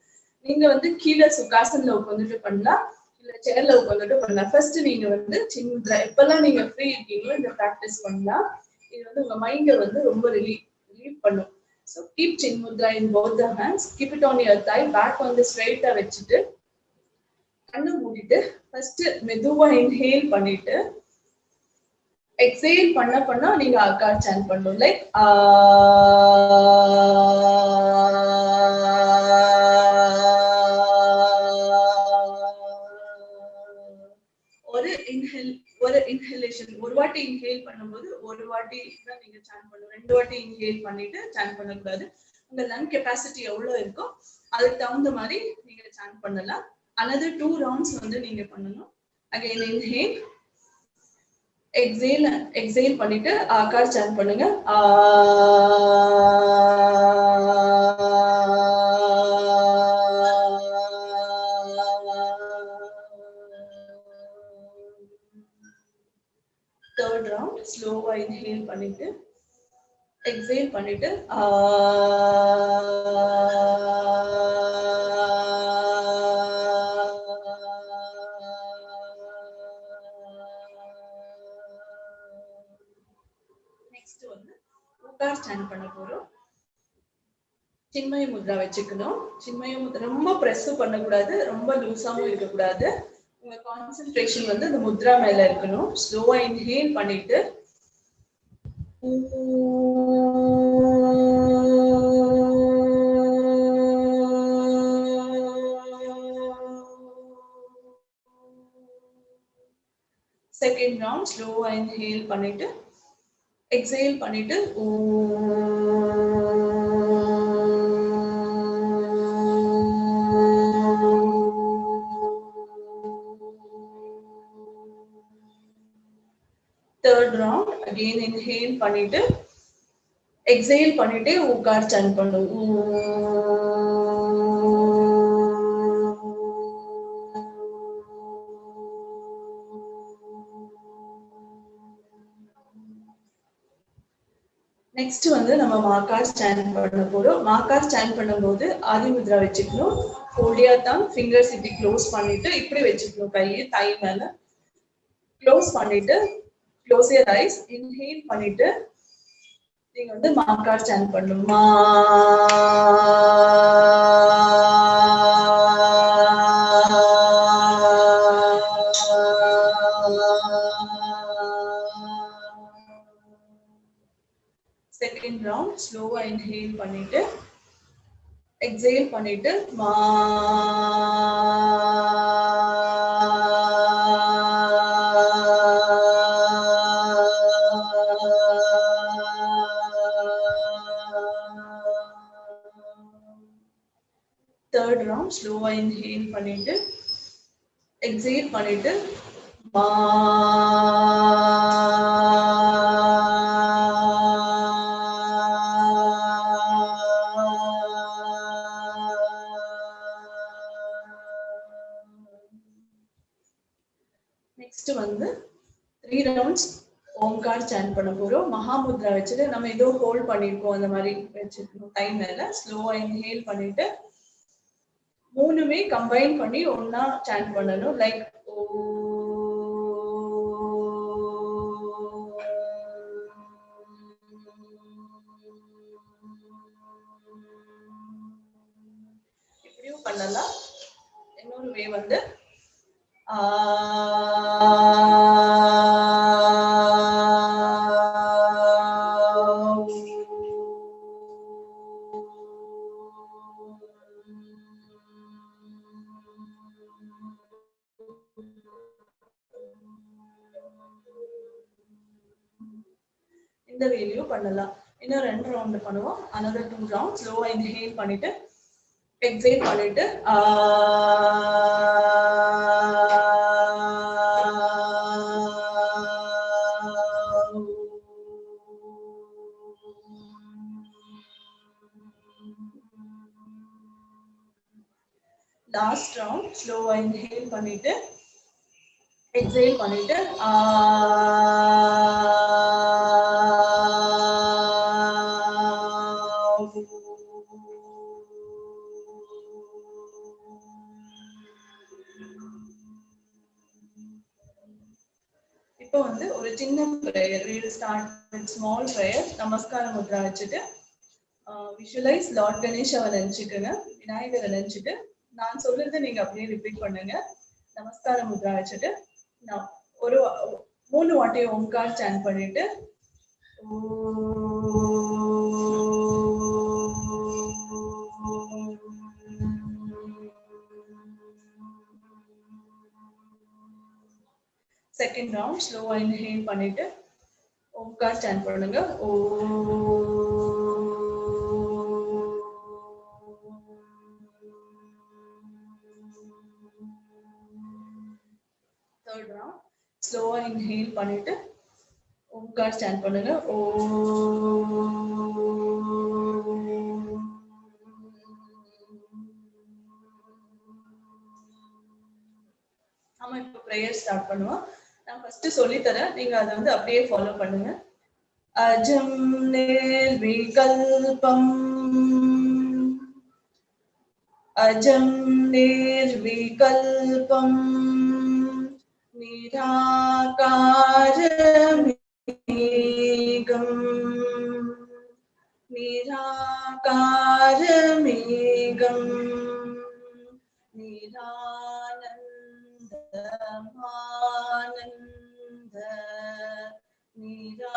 நீங்க வந்து கீழே சுகாசன்ல உட்காந்துட்டு பண்ணலாம், இல்ல சேர்ல உட்காந்துட்டு பண்ணலாம். ஃபர்ஸ்ட் நீங்க வந்து சின்முத்ரா எப்பெல்லாம் நீங்க ஃப்ரீ இருக்கீங்களோ இந்த பிராக்டிஸ் பண்ணலாம். இது வந்து உங்க மைண்டை வந்து ரொம்ப ரிலீவ் பண்ணும். So keep chin mudra in both the hands, keep it on your thigh, back on the straight வச்சுட்டு கண்ணு மூடிட்டு ஃபர்ஸ்ட் மெதுவா இன்ஹேல் பண்ணிட்டு எக்ஸேல் பண்ண நீங்க ஆகார் சாண்ட் பண்ணணும். லைக் ஒரு இன்ஹேலேஷன் ஒரு வாட்டி இன்ஹேல் பண்ணும்போது ஒரு வாட்டி தான் நீங்க சாண்ட் பண்ணணும். 2 வாட்டி இன்ஹேல் பண்ணிட்டு சாண்ட் பண்ணக்கூடாது. உங்க லங் கெப்பாசிட்டி எவ்வளவு இருக்கோ அதுக்கு தகுந்த மாதிரி நீங்க சாண்ட் பண்ணலாம். another 2 rounds வந்து நீங்க பண்ணணும். again inhale, exhale பண்ணிட்டு ஆகார் சாண்ட் பண்ணுங்க. third round ஸ்லோவா இன்ஹேல் பண்ணிட்டு எக்ஸேல் பண்ணிட்டு நெக்ஸ்ட் வந்து ஓங்கார் ஸ்டாண்ட் பண்ண போறோம். சின்மய முத்ரா வச்சுக்கணும். சின்மய முத்ரா ரொம்ப பிரஸ் பண்ணக்கூடாது, ரொம்ப லூஸாவும் இருக்கக்கூடாது. உங்க கான்சென்ட்ரேஷன் வந்து அந்த முத்ரா மேல இருக்கணும். ஸ்லோவா இன்ஹேல் பண்ணிட்டு செகண்ட் ரவுண்ட் ஸ்லோவா இன்ஹேல் பண்ணிட்டு எக்ஸேல் பண்ணிட்டு தேர்ட் ரவுண்ட் அகெயின் இன்ஹேல் பண்ணிட்டு எக்ஸேல் பண்ணிட்டு உட்கார் சாண்ட் பண்ணும். நெக்ஸ்ட் வந்து நம்ம மார்க்கார் ஸ்டாண்ட் பண்ண போறோம். மார்க்கார் ஸ்டாண்ட் பண்ணும்போது ஆதி முத்ரா வச்சுக்கணும். ஃபோல்டியா தம் ஃபிங்கர்ஸ் இப்படி க்ளோஸ் பண்ணிட்டு இப்படி வச்சுக்கணும். கையை தை மேல க்ளோஸ் பண்ணிட்டு க்ளோஸ் யுவர் ஐஸ். இன்ஹேல் பண்ணிட்டு நீங்க வந்து மார்க்கார் ஸ்டாண்ட் பண்ணணும். செகண்ட் ரவுண்ட் ஸ்லோவா இன்ஹேல் பண்ணிட்டு எக்ஸேல் பண்ணிட்டு தேர்ட் ரவுண்ட் ஸ்லோவா இன்ஹேல் பண்ணிட்டு எக்ஸேல் பண்ணிட்டு நெக்ஸ்ட் வந்து 3 ரவுண்ட்ஸ் ஓம்கார் சாண்ட் பண்ண போறோம். மகாமுத்ரா வச்சுட்டு நம்ம ஏதோ ஹோல்ட் பண்ணிருக்கோம் அந்த மாதிரி வச்சுக்கணும். டைம் மேல ஸ்லோவா இன்ஹேல் பண்ணிட்டு மூணுமே கம்பைன் பண்ணி ஒன்னா சாண்ட் பண்ணணும். லைக் இப்படியும் பண்ணலாம். இன்னொரு வே வந்து இந்த வேலையும் பண்ணலாம். இன்னும் 2 ரவுண்ட் பண்ணுவோம். another 2 rounds ஸ்லோவா இன்ஹேல் பண்ணிட்டு எக்ஸேல் பண்ணிட்டு லாஸ்ட் ரவுண்ட் ஸ்லோவா இன்ஹேல் பண்ணிட்டு எக்ஸேல் பண்ணிட்டு இப்போ வந்து ஒரு சின்ன prayer. we will start with small prayer. Namaskara mudra வச்சுட்டு விஷுவலைஸ் லார்ட் கணேஷாவை நினைச்சுக்கோங்க. விநாயகரை நினைச்சிட்டு நான் சொல்றது நீங்க அப்படியே ரிப்பீட் பண்ணுங்க. நமஸ்கார முத்ரா வச்சுட்டு நான் ஒரு 3 வாட்டி ஓம்கார் சாண்ட் பண்ணிட்டு செகண்ட் ரவுண்ட் ஸ்லோவா இன்ஹேல் பண்ணிட்டு ஓம்கார் சாண்ட் பண்ணுங்க. தேர்ட் ரவுண்ட் ஸ்லோவா இன்ஹேல் பண்ணிட்டு ஓம்கார் சாண்ட் பண்ணுங்க. நாம இப்போ பிரேயர் ஸ்டார்ட் பண்ணுவோம். நான் ஃபர்ஸ்ட் சொல்லி தரேன். நீங்க அதை வந்து அப்படியே ஃபாலோ பண்ணுங்க. அஜம் நிர்விகல்பம் அஜம் நிர்விகல்பம் நிராகாரமேகம் நிராகாரமேகம் நிரானந்தமானந்த நிரானந்தமானந்த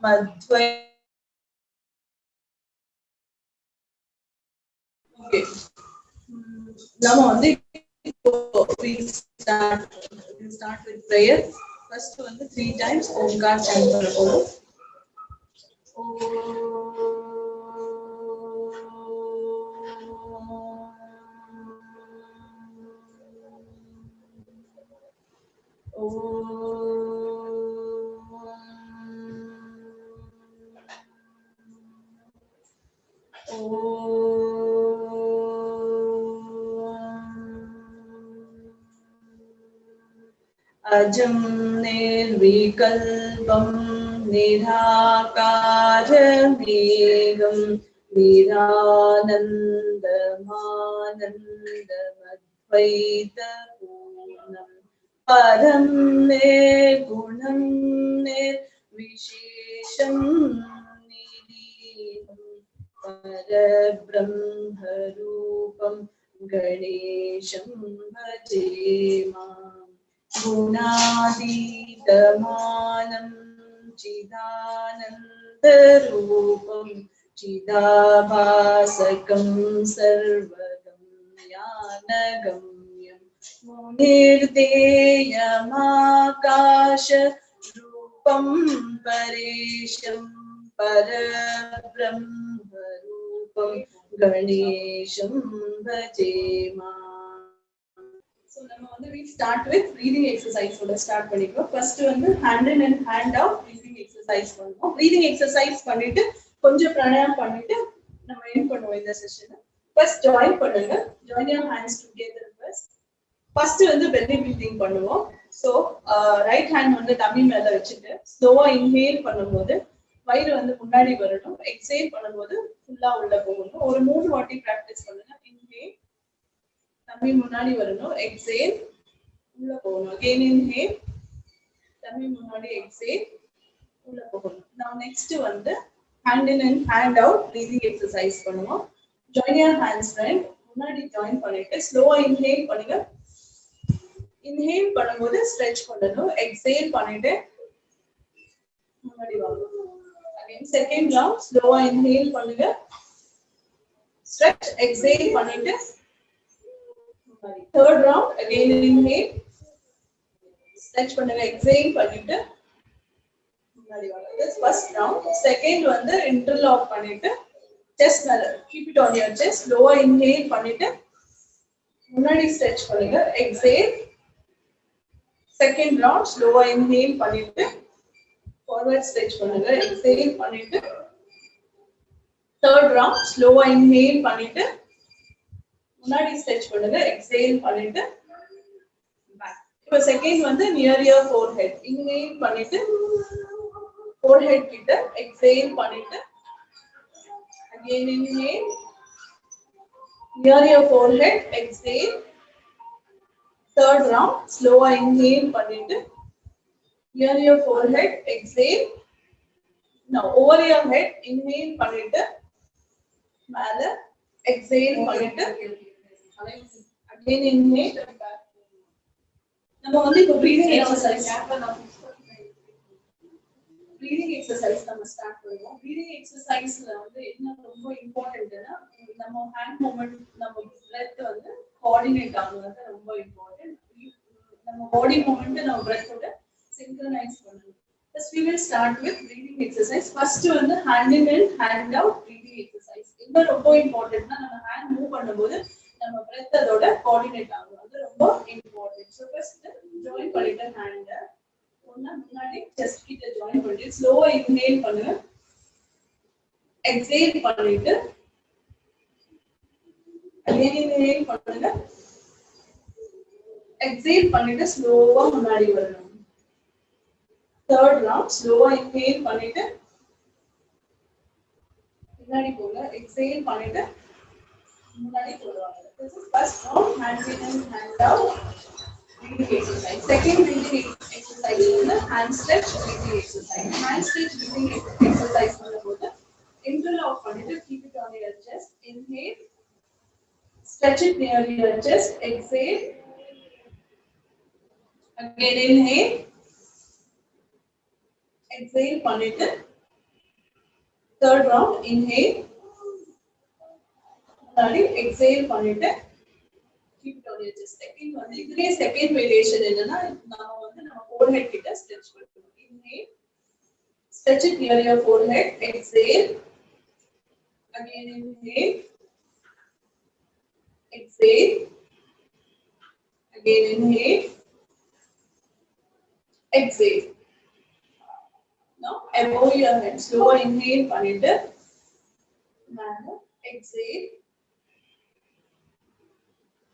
மத்வை. ஓகே, நாம வந்து start with prayer. First வந்து 3 times ஓம்கார் chant பண்ண போறோம். अजं निर्विकल्पं निराकारमेकं निरानन्दमानन्दमद्वैतपूर्णं परं निर्गुणं निर्विशेषं निरीहं परब्रह्मरूपं गणेशं भजे माम्। गुणातीतमानं चिदानन्दरूपं चिदाभासकं सर्वगं ज्ञानगम्यं मुनिर्देयमाकाशरूपं परेशं परब्रह्मरूपं गणेशं भजे माम्. So we start with breathing exercise. Start பண்ணிக்கிறோம். First வந்து hand in and hand out breathing exercise பண்ணுவோம். Breathing exercise பண்ணிட்டு கொஞ்சம் பிராணாயாமம் பண்ணிட்டு நம்ம end பண்ணுவோம் இந்த செஷனை. First join பண்ணுங்க. Join your hands together first. First வந்து belly breathing பண்ணுவோம். So right hand வந்து tummy மேல வச்சிட்டு ஸ்லோவா inhale பண்ணும்போது வயிறு வந்து முன்னாடி வரணும். Exhale பண்ணும்போது ஃபுல்லா உள்ள போகணும். ஒரு 3 வாட்டி பிராக்டீஸ் பண்ணுங்க. Inhale tummy முன்னாடி வரணும். Exhale உள்ள போகணும். Again inhale tummy முன்னாடி exhale உள்ள போகணும். Now next வந்து hand in and hand out breathing exercise பண்ணுவோம். Join your hands friend. முன்னாடி join பண்ணிட்டு ஸ்லோவா inhale பண்ணுங்க. Inhale பண்ணும்போது stretch பண்ணணும். Exhale பண்ணிட்டு முன்னாடி வாங்க. Again second round ஸ்லோவா inhale பண்ணுங்க. Stretch exhale பண்ணிட்டு third round again inhale stretch பண்ணுங்க. Exhale பண்ணிட்டு முன்னாடி வாங்க. This first round. Second வந்து interlock பண்ணிட்டு chest மேல keep it on your chest. Slow inhale பண்ணிட்டு முன்னாடி stretch பண்ணுங்க. Exhale. Second round slow inhale பண்ணிட்டு forward stretch பண்ணுங்க. Exhale பண்ணிட்டு third round slow inhale பண்ணிட்டு முன்னாடி stretch பண்ணுங்க. Exhale பண்ணிட்டு back. இப்போ செகண்ட் வந்து near your forehead. Inhale பண்ணிட்டு forehead கிட்ட exhale பண்ணிட்டு again inhale near your forehead exhale. Third round slow inhale பண்ணிட்டு near your forehead exhale. Now over your head inhale பண்ணிட்டு மேல exhale பண்ணிட்டு again inhale. நம்ம வந்து இப்போ breathing exercise நம்ம ஸ்டார்ட் பண்ணுவோம். breathing exerciseல வந்து என்ன ரொம்ப இம்பார்ட்டன்ட்னா நம்ம hand movement நம்ம breath வந்து கோஆர்டினேட் ஆகுறது ரொம்ப இம்பார்ட்டன்ட். நம்ம பாடி மூவ்மெண்ட் நம்ம breath ஓட synchronize பண்ணணும். First we will start with breathing exercise. First வந்து hand in and hand out breathing exercise. இது ரொம்ப இம்பார்ட்டன்ட்னா நம்ம hand மூவ் பண்ணும்போது நம்ம breath அதோட கோஆர்டினேட் ஆகும். அது ரொம்ப இம்பார்ட்டன்ட். So first join பண்ணிட்டு hand ஒண்ணா முன்னாடி chest கிட்ட join பண்ணிட்டு ஸ்லோவா inhale பண்ணுங்க. Exhale பண்ணிட்டு again inhale பண்ணுங்க. Exhale பண்ணிட்டு ஸ்லோவா முன்னாடி வரணும். Third round ஸ்லோவா inhale பண்ணிட்டு முன்னாடி போங்க. Exhale பண்ணிட்டு முன்னாடி போடுவாங்க. This is first round hand in and hand out breathing exercise. Second breathing exercise is hand stretch breathing exercise. Hand stretch breathing exercise பண்ணும்போது interlock பண்ணிட்டு keep it on your chest. Inhale stretch it near your chest. Exhale again inhale exhale பண்ணிட்டு third round inhale முன்னாடி exhale பண்ணிட்டு keep it on your chest. Second வந்து இதுலயே second variation என்னன்னா நாம வந்து நம்ம forehead கிட்ட stretch பண்ணுவோம். Inhale, stretch it near your forehead. Exhale, again inhale, exhale, again inhale, exhale. Now above your head, slow inhale பண்ணிட்டு மேல exhale,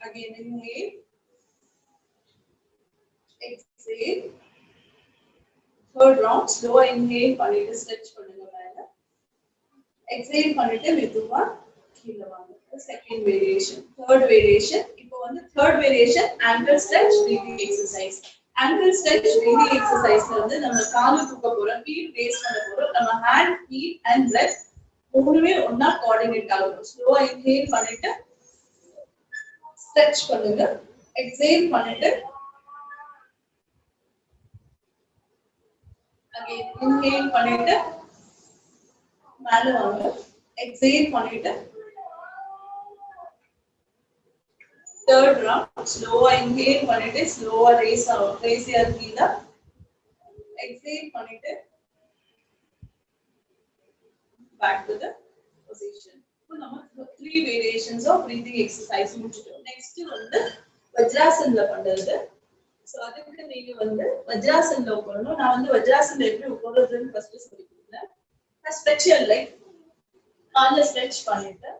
again inhale, exhale. Third round, slow inhale பண்ணிட்டு stretch பண்ணுங்க மேல. Exhale பண்ணிட்டு மெதுவா கீழ வாங்க. Second variation. Third variation. இப்போ வந்து third variation ankle stretch breathing exercise. Ankle stretch breathing exercise வந்து நம்ம கால தூக்க போறோம், feet raise பண்ண போறோம். நம்ம hand, feet and leg மூணுமே ஒண்ணா கோஆர்டினேட் ஆகும். ஸ்லோவா inhale பண்ணிட்டு stretch பண்ணுங்க. Exhale பண்ணிட்டு again inhale பண்ணிட்டு மேல வாங்க. Exhale பண்ணிட்டு third round slow inhale பண்ணிட்டு slow raise your கீழ. Exhale பண்ணிட்டு back to the position. இப்போ நம்ம 3 variations of breathing exercise முடிச்சிட்டோம். next வந்து வஜ்ராசன்ல பண்றது. சோ அதுக்கு நீங்க வந்து வஜ்ராசன்ல உட்காரணும். நான் வந்து வஜ்ராசன்ல எப்படி உட்கார்றதுன்னு ஃபர்ஸ்ட் சொல்லி கொடுத்தேன். stretch your leg. காலை stretch பண்ணிட்டு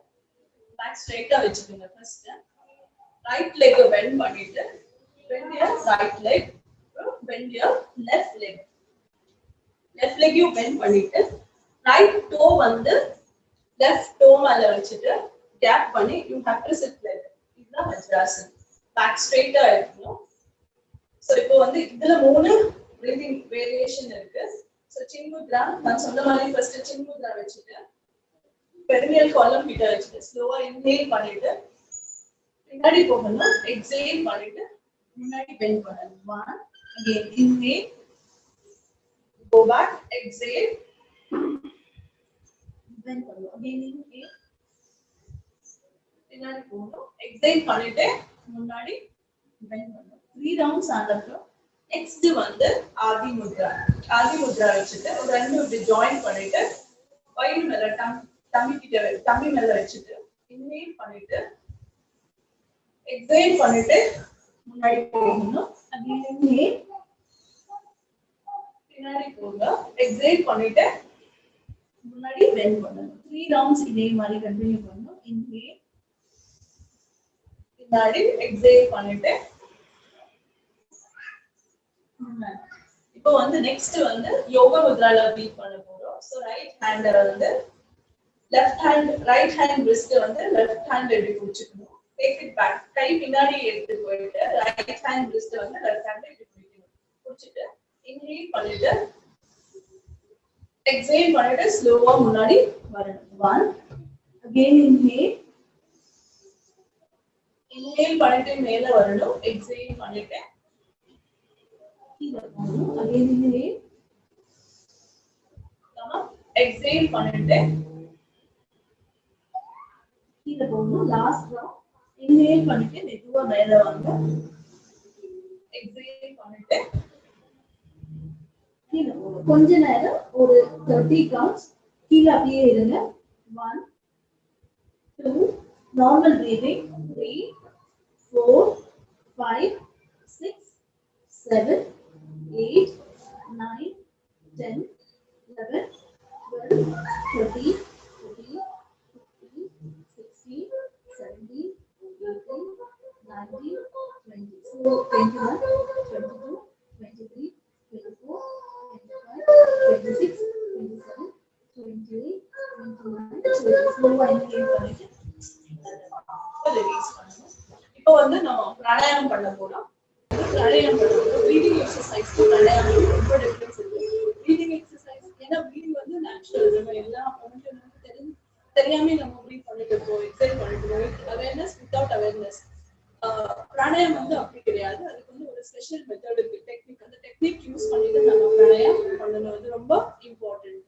back straight-ஆ வெச்சுக்கங்க first. right leg bend பண்ணிட்டு bend your right leg, bend your left leg. left leg you bend பண்ணிட்டு right toe வந்து left toe மேல வச்சிட்டு gap பண்ணி you have to sit like that. இதுதான் வஜ்ராசன். back straight-ஆ இருக்கணும். சோ இப்போ வந்து இதுல மூணு breathing variation இருக்கு. சோ chin mudra நான் சொன்ன மாதிரி first chin mudra வெச்சிட்டு perineal column கிட்ட வச்சிட்டு ஸ்லோவா inhale பண்ணிட்டு பின்னாடி போகணும். exhale பண்ணிட்டு முன்னாடி bend பண்ணணும். one again inhale, go back, exhale, bend பண்ணணும். again inhale, பின்னாடி போகணும். exhale பண்ணிட்டு முன்னாடி bend பண்ணணும். 3 rounds ஆனதுக்கு next வந்து ஆதி முத்ரா. ஆதி முத்ரா வச்சிட்டு ரெண்டு இப்படி join பண்ணிட்டு வயிறு மேல tummy கிட்ட tummy மேல வச்சிட்டு inhale பண்ணிட்டு exhale பண்ணிட்டு முன்னாடி போகணும். again inhale, பின்னாடி போங்க. exhale பண்ணிட்டு முன்னாடி bend பண்ணணும். 3 rounds இதே மாதிரி கண்டினியூ பண்ணணும். inhale, பின்னாடி exhale பண்ணிட்டு முன்னாடி. இப்போ வந்து நெக்ஸ்ட் வந்து யோகா முத்ரால பிரீத் பண்ண போறோம். சோ ரைட் ஹேண்ட வந்து left hand right hand wrist வந்து லெஃப்ட் ஹேண்ட் எப்படி புடிச்சுக்கணும். take it back. கை பின்னாடி எடுத்து போயிட்டு ரைட் ஹேண்ட் wrist வந்து லெஃப்ட் ஹேண்ட் இப்படி பிடிக்கணும். புடிச்சிட்டு inhale பண்ணிட்டு exhale பண்ணிட்டு ஸ்லோவா முன்னாடி வரணும். one again inhale, inhale பண்ணிட்டு மேல வரணும். exhale பண்ணிட்டு கீழ வரணும். again inhale, exhale பண்ணிட்டு கீழ போகணும். லாஸ்ட் ரவுண்ட் inhale பண்ணிட்டு மெதுவா மேல வாங்க. exhale பண்ணிட்டு கீழ போகணும். கொஞ்ச நேரம் ஒரு 30 counts கீழ அப்படியே இருங்க. 1 2 normal breathing, 3 4 5 6 7 8 9 10 11 12 13 14 15 16 17 18 19 20. So 21 22 23 24 25 26 27 28 29 ஸ்லோவா இன்ஹேல் பண்ணிட்டு ரிலீஸ் பண்ணணும். இப்போ வந்து நம்ம பிராணாயாமம் பண்ண போறோம். பிராணாயாமம் பண்ணும்போது breathing exercise பிராணாயாமம் ரொம்ப டிஃபரன்ஸ் இருக்கு. breathing exercise ஏன்னா breathing வந்து நேச்சுரல். நம்ம எல்லா ஒன்றும் தெரியாம நம்ம breathe பண்ணிட்டு இருக்கோம், எக்ஸைல் பண்ணிட்டு இருக்கோம். Awareness without awareness. பிராணாயாமம் வந்து அப்படி கிடையாது. அதுக்கு வந்து ஒரு ஸ்பெஷல் மெத்தட் இருக்கு, டெக்னிக். அந்த டெக்னிக் யூஸ் பண்ணிட்டு நம்ம பிராணாயாமம் பண்ணணும் வந்து ரொம்ப இம்பார்ட்டன்ட்.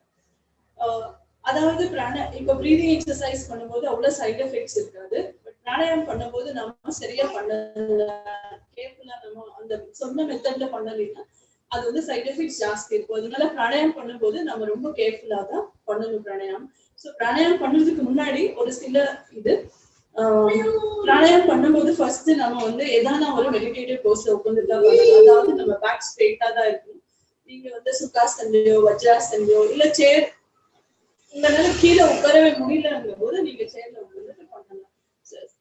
அதாவது இப்ப பிரீதிங் எக்ஸசைஸ் பண்ணும்போது அவ்வளவு சைடு எஃபெக்ட்ஸ் இருக்காது. பட் பிராணாயாமம் பண்ணும்போது நம்ம சரியா பண்ணல, கேர்ஃபுல்லா நம்ம அந்த சொன்ன மெத்தட்ல பண்ணலைன்னா அது வந்து சைடு எஃபெக்ட்ஸ் ஜாஸ்தி இருக்கும். அதனால பிராணாயாமம் பண்ணும்போது நம்ம ரொம்ப கேர்ஃபுல்லா தான் பண்ணணும் பிராணாயாமம். ஸோ பிராணாயாமம் பண்றதுக்கு முன்னாடி ஒரு சில இது பிராணாயாமம் பண்ணும்போது ஃபர்ஸ்ட் நம்ம வந்து ஏதான ஒரு மெடிடேட்டிவ் போஸ்ல உட்காந்துட்டா பண்ணலாம். அதாவது நம்ம பேக் ஸ்ட்ரெயிட்டா தான் இருக்கும். நீங்க வந்து சுகாசன்லயோ வஜ்ராசன்லயோ இல்ல சேர் உங்களால கீழே உட்காரவே முடியலங்கும் போது நீங்க சேர்ல உட்கார்ந்துட்டு பண்ணலாம்.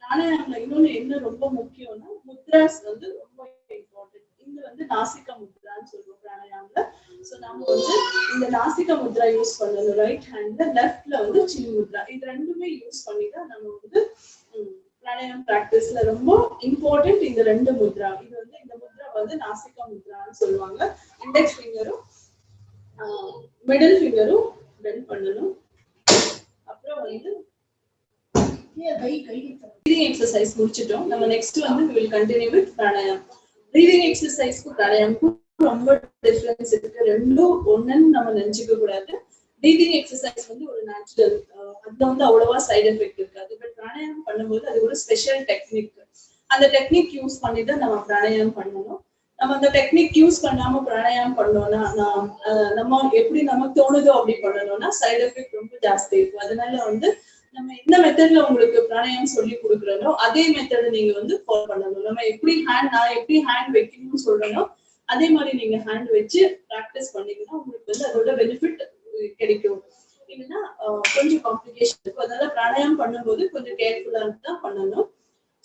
பிராணாயாமம்ல இன்னொன்னு என்ன ரொம்ப முக்கியம்னா முத்ராஸ் வந்து ரொம்ப இம்பார்ட்டன்ட். இது வந்து நாசிகா முத்ரான்னு சொல்லுவோம் பிராணாயாமம்ல. ஸோ நம்ம வந்து இந்த நாசிகா முத்ரா யூஸ் பண்ணணும் ரைட் ஹேண்ட்ல, லெஃப்ட்ல வந்து சின் முத்ரா. இது ரெண்டுமே யூஸ் பண்ணி தான் நம்ம வந்து பிராணாயாமம் பிராக்டிஸ்ல ரொம்ப இம்பார்ட்டன்ட் இந்த ரெண்டு முத்ரா. இது வந்து இந்த முத்ரா வந்து நாசிகா முத்ரான்னு சொல்லுவாங்க. இண்டெக்ஸ் ஃபிங்கரும் மிடில் ஃபிங்கரும் பெண்ட் பண்ணணும். அப்புறம் வந்து breathing exercise முடிச்சிட்டோம். நம்ம நெக்ஸ்ட் வந்து we will continue with pranayam. breathing exercise க்கு பிராணாயாமம் ரொம்ப டிஃபரன்ஸ் இருக்கு. ரெண்டும் ஒண்ணுன்னு நம்ம நினைச்சுக்க கூடாது. breathing exercise வந்து ஒரு நேச்சுரல், அதுல வந்து அவ்வளவா சைடு எஃபெக்ட் இருக்காது. பட் பிராணாயாமம் பண்ணும்போது அது ஒரு ஸ்பெஷல் டெக்னிக். அந்த டெக்னிக் யூஸ் பண்ணி தான் நம்ம பிராணாயாமம் பண்ணணும். நம்ம அந்த டெக்னிக் யூஸ் பண்ணாம பிராணாயாமம் பண்ணோம்னா நம்ம எப்படி நமக்கு தோணுதோ அப்படி பண்ணணும்னா சைடு எஃபெக்ட் ரொம்ப ஜாஸ்தி இருக்கும். அதனால வந்து நம்ம எந்த மெத்தட்ல உங்களுக்கு பிராணாயாமம் சொல்லி கொடுக்குறோனோ அதே மெத்தட் நீங்க வந்து ஃபாலோ பண்ணணும். நம்ம நான் எப்படி ஹேண்ட் வைக்கணும்னு சொல்றேனோ அதே மாதிரி நீங்க ஹேண்ட் வச்சு பிராக்டிஸ் பண்ணீங்கன்னா உங்களுக்கு வந்து அதோட பெனிஃபிட் கிடைக்கும். இல்லைன்னா கொஞ்சம் காம்ப்ளிகேஷன் இருக்கும். அதனால பிராணாயாமம் பண்ணும்போது கொஞ்சம் கேர்ஃபுல்லா தான் பண்ணணும்.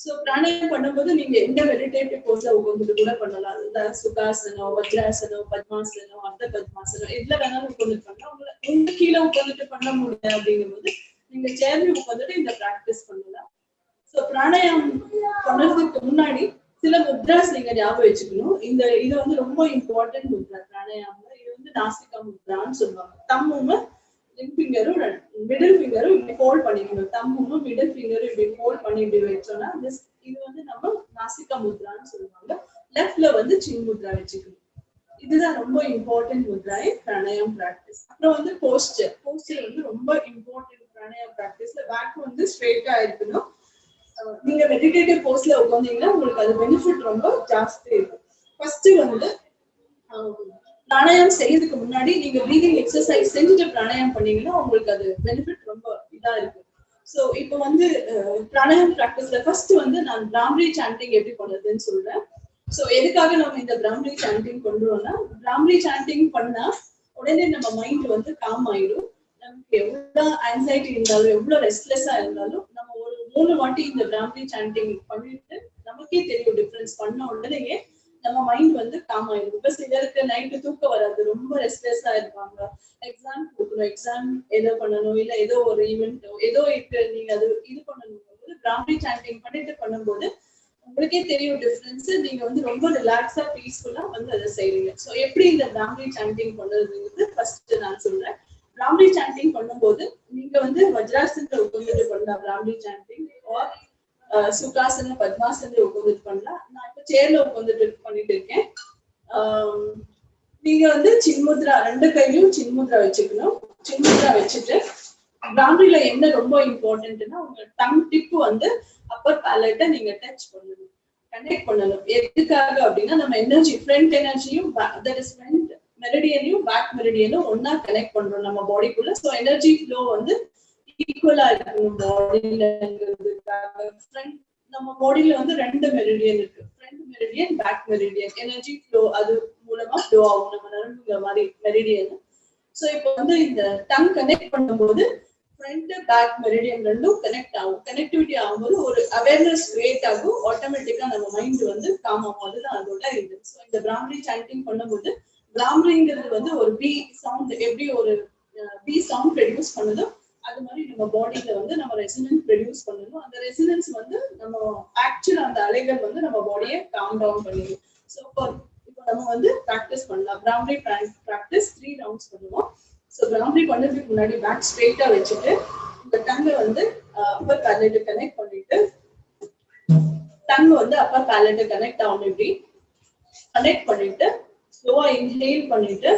ஸோ பிராணாயாமம் பண்ணும்போது நீங்க எந்த மெடிடேட்டிவ் போஸ்ல உட்காந்துட்டு கூட பண்ணலாம். அதாவது சுகாசனம், வஜ்ராசனம், பத்மாசனம், அர்த்த பத்மாசனம் எதுல வேணாலும் உட்காந்துட்டு பண்ணலாம். உங்க கீழே உட்காந்துட்டு பண்ண முடியல அப்படிங்கும்போது நீங்க சேர்ந்து உட்காந்துட்டு இந்த பிராக்டிஸ் பண்ணலாம். ஸோ பிராணாயாமம் பண்ணுறதுக்கு முன்னாடி சில முத்ராஸ் நீங்க ஞாபகம் வச்சுக்கணும். இது வந்து ரொம்ப இம்பார்ட்டன்ட் முத்ரா பிராணாயாமம். இது வந்து நாசிகா முத்ரான்னு சொல்லுவாங்க. தம்மும் ஃபிங்கரும் மிடில் ஃபிங்கரும் இப்படி ஹோல்ட் பண்ணிக்கணும். தம்மும் மிடில் ஃபிங்கரும் இப்படி ஹோல்ட் பண்ணி இப்படி வச்சோம்னா இது வந்து நம்ம நாசிகா முத்ரான்னு சொல்லுவாங்க. லெஃப்ட்ல வந்து சின் முத்ரா வச்சுக்கணும். இதுதான் ரொம்ப இம்பார்ட்டன்ட் முத்ரா பிராணாயாமம் பிராக்டிஸ். அப்புறம் வந்து போஸ்டர் வந்து ரொம்ப இம்பார்ட்டன்ட் பிராணாயாமம் பிராக்டிஸ்ல. பேக் வந்து ஸ்ட்ரெயிட்டா இருக்கணும். நீங்க மெடிடேட்டிவ் போஸ்ட்ல உட்காந்தீங்கன்னா உங்களுக்கு அது பெனிஃபிட் ரொம்ப ஜாஸ்தி இருக்கும். ஃபர்ஸ்ட் வந்து பிராணாயாமம் செய்யறதுக்கு முன்னாடி நீங்க பிரீதிங் எக்ஸசைஸ் செஞ்சுட்டு பிராணாயாமம் பண்ணீங்கன்னா உங்களுக்கு அது பெனிஃபிட் ரொம்ப இதா இருக்கு. ஸோ இப்போ வந்து பிராணாயாமம் பிராக்டிஸ்ல ஃபர்ஸ்ட் வந்து நான் பிராம்ரி சாண்டிங் எப்படி பண்ணுறதுன்னு சொல்றேன். ஸோ எதுக்காக நம்ம இந்த பிராம்ரி சாண்டிங் பண்றோம்னா பிராம்ரி சாண்டிங் பண்ணா உடனே நம்ம மைண்ட் வந்து காம் ஆயிடும். நமக்கு எவ்வளவு ஆன்சைட்டி இருந்தாலும் எவ்வளவு ரெஸ்ட்லெஸ்ஸா இருந்தாலும் நம்ம ஒரு 3 வாட்டி இந்த பிராம்ரி சாண்டிங் பண்ணிட்டு நமக்கே தெரியும் டிஃபரன்ஸ். பண்ண உடனேயே நம்ம மைண்ட் வந்து காம் ஆயிடும். இப்ப சிலருக்கு நைட்டு தூக்கம் வராது, ரொம்ப ரெஸ்ட்லெஸ்ஸா இருப்பாங்க. எக்ஸாம் கொடுக்கணும், எக்ஸாம் ஏதோ பண்ணணும், இல்ல ஏதோ ஒரு ஈவெண்ட் ஏதோ இருக்கு, நீங்க அது இது பண்ணணும் போது பிராம்ரி சாண்டிங் பண்ணிட்டு பண்ணும்போது உங்களுக்கே தெரியும் டிஃபரன்ஸ். நீங்க வந்து ரொம்ப ரிலாக்ஸா பீஸ்ஃபுல்லா வந்து அதை செய்றீங்க. ஸோ எப்படி இந்த பிராம்ரி சாண்டிங் பண்றதுங்கிறது ஃபர்ஸ்ட் நான் சொல்றேன். பிராம்ரி சாண்டிங் பண்ணும்போது நீங்க வந்து வஜ்ராசனத்துல உட்கார்ந்துட்டு பண்ணலாம் பிராம்ரி சாண்டிங், ஆர் சுகாசன பத்மாசனத்துல உட்கார்ந்துட்டு பண்ணலாம். நான் இப்ப சேர்ல உட்கார்ந்துட்டு பண்ணிட்டு இருக்கேன். நீங்க வந்து சின்முத்ரா 2 கையிலும் சின்முத்ரா வச்சுக்கணும். சின்முத்ரா வச்சுட்டு பிராம்ரில என்ன ரொம்ப இம்பார்ட்டன்ட்னா உங்க டங் டிப் வந்து அப்பர் பேலட்டை நீங்க டச் பண்ணணும், கனெக்ட் பண்ணணும். எதுக்காக அப்படின்னா நம்ம எனர்ஜி ஃப்ரண்ட் எனர்ஜியும் ஃப்ரண்ட் மெரிடியனையும் பேக் மெரிடியனும் ஒன்னா கனெக்ட் பண்றோம் நம்ம பாடிக்குள்ள. ஸோ எனர்ஜி ஃப்ளோ வந்து ஈக்குவலா இருக்கணும் பாடியிலங்கிறதுக்காக. நம்ம பாடியில வந்து 2 மெரிடியன் இருக்கு, front meridian, back meridian. Energy flow அது மூலமா ஃப்ளோ ஆகும் நம்ம நரம்புங்கிற மாதிரி மெரிடியன். ஸோ இப்போ வந்து இந்த டங் கனெக்ட் பண்ணும்போது ஃப்ரண்ட் பேக் மெரிடியன் ரெண்டும் கனெக்ட் ஆகும். கனெக்டிவிட்டி ஆகும்போது ஒரு அவேர்னஸ் கிரியேட் ஆகும். ஆட்டோமேட்டிக்கா நம்ம மைண்ட் வந்து காம் ஆகும். அதுதான் அதோட இது. ஸோ இந்த பிராம்ரி சாண்டிங் பண்ணும்போது பிராம்ரிங்கிறது வந்து ஒரு பி சவுண்ட், எப்படி ஒரு பி சவுண்ட் ப்ரொடியூஸ் பண்ணுதோ அது மாதிரி நம்ம பாடியில வந்து நம்ம ரெசனன்ஸ் ப்ரொடியூஸ் பண்ணணும். அந்த ரெசனன்ஸ் வந்து நம்ம ஆக்சுவல் அந்த அலைகள் வந்து நம்ம பாடியை காம் டவுன் பண்ணிடும். ஸோ இப்போ நம்ம வந்து ப்ராக்டிஸ் பண்ணலாம். பிராம்ரி ப்ராக்டிஸ் 3 ரவுண்ட்ஸ் பண்ணுவோம். ஸோ பிராம்ரி பண்ணதுக்கு முன்னாடி பேக் ஸ்ட்ரெயிட்டா வச்சுட்டு இந்த டங்கை வந்து அப்பர் பேலட்டை கனெக்ட் பண்ணிட்டு டங் வந்து அப்பர் பேலட்டை கனெக்ட் ஆகணும். இப்படி கனெக்ட் பண்ணிட்டு ஸ்லோவா இன்ஹேல் பண்ணிட்டு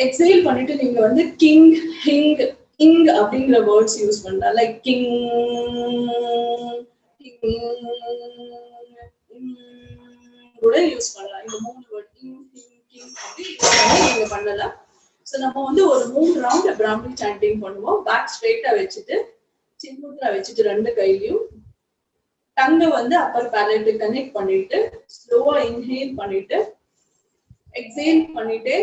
எக்ஸேல் பண்ணிட்டு நீங்க வந்து கிங் ஹிங் இங் அப்படிங்கிற வேர்ட்ஸ் யூஸ் பண்ணலாம். லைக் கிங் கூட யூஸ் பண்ணலாம். இந்த 3 வேர்ட் கிங் ஹிங் கிங் அப்படி நீங்க பண்ணலாம். ஸோ நம்ம வந்து ஒரு 3 ரவுண்ட் பிராமி சாண்டிங் பண்ணுவோம். பேக் ஸ்ட்ரெயிட்டா வச்சுட்டு சின்முத்ரா வச்சுட்டு 2 கையிலையும் டங்க வந்து அப்பர் பேலட் கனெக்ட் பண்ணிட்டு ஸ்லோவா இன்ஹேல் பண்ணிட்டு எக்ஸேல் பண்ணிட்டு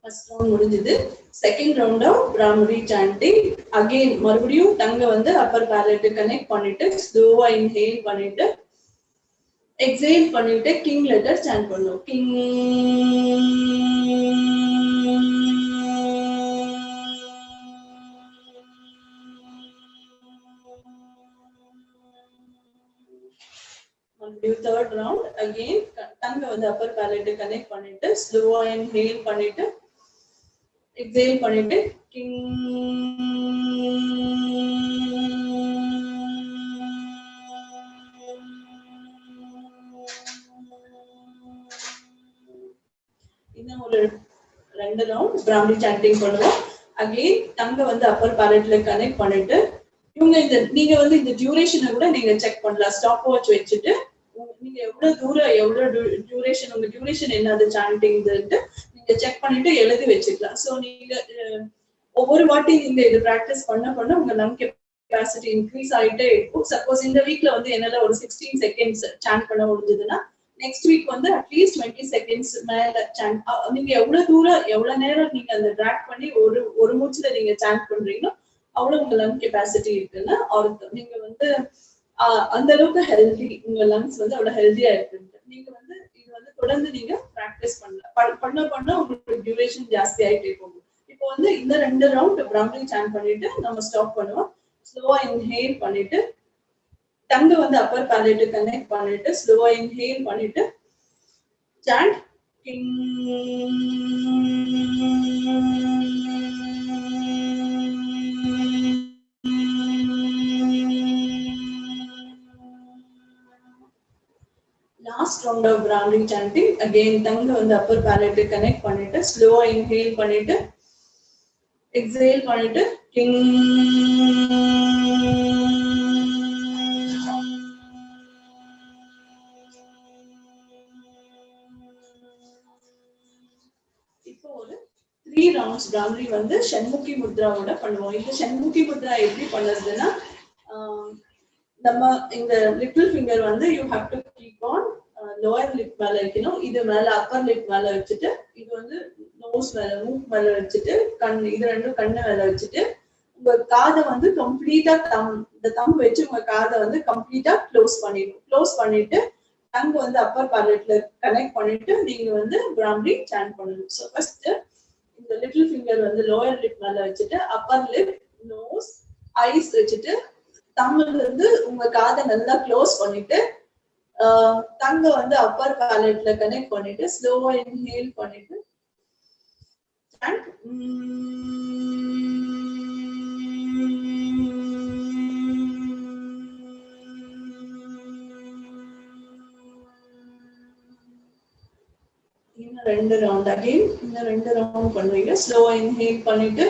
ஃபர்ஸ்ட் ரவுண்ட் முடிஞ்சது. செகண்ட் ரவுண்டா பிராமரி சாண்டிங் அகைன் மறுபடியும் டங்க வந்து அப்பர் பேலட் கனெக்ட் பண்ணிட்டு ஸ்லோவா இன்ஹேல் பண்ணிட்டு எக்ஸேல் பண்ணிட்டு கிங் லெட்டர் ஸ்டாண்ட் பண்ணும். கிங் மறுபடியும் தேர்ட் ரவுண்ட் அகைன் டங்க வந்து அப்பர் பேலட் கனெக்ட் பண்ணிட்டு ஸ்லோவா இன்ஹேல் பண்ணிட்டு எக்ஸேல் பண்ணிட்டு கிங் இன்னும் ஒரு 2 ரவுண்ட் பிராமி சாண்டிங் பண்ணுவோம். அகைன் டங்க வந்து அப்பர் பேலட்ல கனெக்ட் பண்ணிட்டு நீங்க வந்து இந்த டியூரேஷனை கூட நீங்க செக் பண்ணலாம். ஸ்டாப் வாட்ச் வச்சுட்டு நீங்க எவ்வளவு தூரம் எவ்வளவு டியூரேஷன் உங்க டியூரேஷன் என்னது சாண்டிங் நீங்க செக் பண்ணிட்டு எழுதி வச்சுக்கலாம். ஸோ நீங்க ஒவ்வொரு வாட்டி நீங்க இது பிராக்டிஸ் பண்ண உங்க லங் கெப்பாசிட்டி இன்க்ரீஸ் ஆகிட்டே இருக்கும். சப்போஸ் இந்த வீக்ல வந்து என்னால ஒரு 16 செகண்ட்ஸ் சாண்ட் பண்ண முடிஞ்சதுன்னா நெக்ஸ்ட் வீக் வந்து அட்லீஸ்ட் 20 செகண்ட்ஸ் மேல சாண்ட். நீங்க எவ்வளவு தூரம் எவ்வளவு நேரம் நீங்க அந்த ட்ராக் பண்ணி ஒரு மூச்சுல நீங்க சாண்ட் பண்றீங்களோ அவ்வளவு உங்க லங் கெப்பாசிட்டி இருக்குன்னு அர்த்தம். நீங்க வந்து அந்த அளவுக்கு ஹெல்தி உங்க லங்ஸ் வந்து அவ்வளவு ஹெல்தியா இருக்கு. நீங்க வந்து இது வந்து தொடர்ந்து நீங்க பிராக்டிஸ் பண்ண உங்களுக்கு டியூரேஷன் ஜாஸ்தி ஆயிட்டே போகும். இப்போ வந்து இந்த 2 ரவுண்ட் பிராமி சாண்ட் பண்ணிட்டு நம்ம ஸ்டாப் பண்ணுவோம். ஸ்லோவா இன்ஹேல் பண்ணிட்டு டங்க வந்து அப்பர் பேலட் கனெக்ட் பண்ணிட்டு ஸ்லோவா இன்ஹேல் பண்ணிட்டு chanting last round of பிராமி சாண்டிங் அகைன் டங்க வந்து அப்பர் பேலட் கனெக்ட் பண்ணிட்டு ஸ்லோவா இன்ஹேல் பண்ணிட்டு எக்ஸேல் பண்ணிட்டு கிங் இப்போ ஒரு 3 ரவுண்ட்ஸ் பிராமி வந்து ஷண்முகி முத்ராவோட பண்ணுவோம். இந்த ஷண்முகி முத்ரா எப்படி பண்ணுறதுன்னா நம்ம இந்த லிட்டில் ஃபிங்கர் வந்து you have to keep on lower lip மேல வைக்கணும். இது மேல அப்பர் லிப் மேல வச்சுட்டு இது வந்து நோஸ் மேல மூக் மேல வச்சுட்டு இது ரெண்டும் கண்ணு மேல வச்சுட்டு உங்க காதை வந்து கம்ப்ளீட்டா இந்த தம் வச்சு உங்க காதை வந்து கம்ப்ளீட்டா க்ளோஸ் பண்ணிடணும். க்ளோஸ் பண்ணிட்டு டங் வந்து அப்பர் பேலட்ல கனெக்ட் பண்ணிட்டு நீங்க வந்து பிராமி சாண்ட் பண்ணணும். ஸோ ஃபர்ஸ்ட் இந்த லிட்டில் ஃபிங்கர் வந்து லோயர் லிப் மேல வச்சுட்டு அப்பர் லிப் நோஸ் ஐஸ் வச்சுட்டு தம்மில் இருந்து உங்க காதை நல்லா க்ளோஸ் பண்ணிட்டு டங்க வந்து அப்பர் பேலட்ல கனெக்ட் பண்ணிட்டு ஸ்லோவா இன்ஹேல் பண்ணிட்டு இன்னும் 2 ரவுண்ட் அகைன் இன்னும் 2 ரவுண்ட் பண்ணுவீங்க. ஸ்லோவா இன்ஹேல் பண்ணிட்டு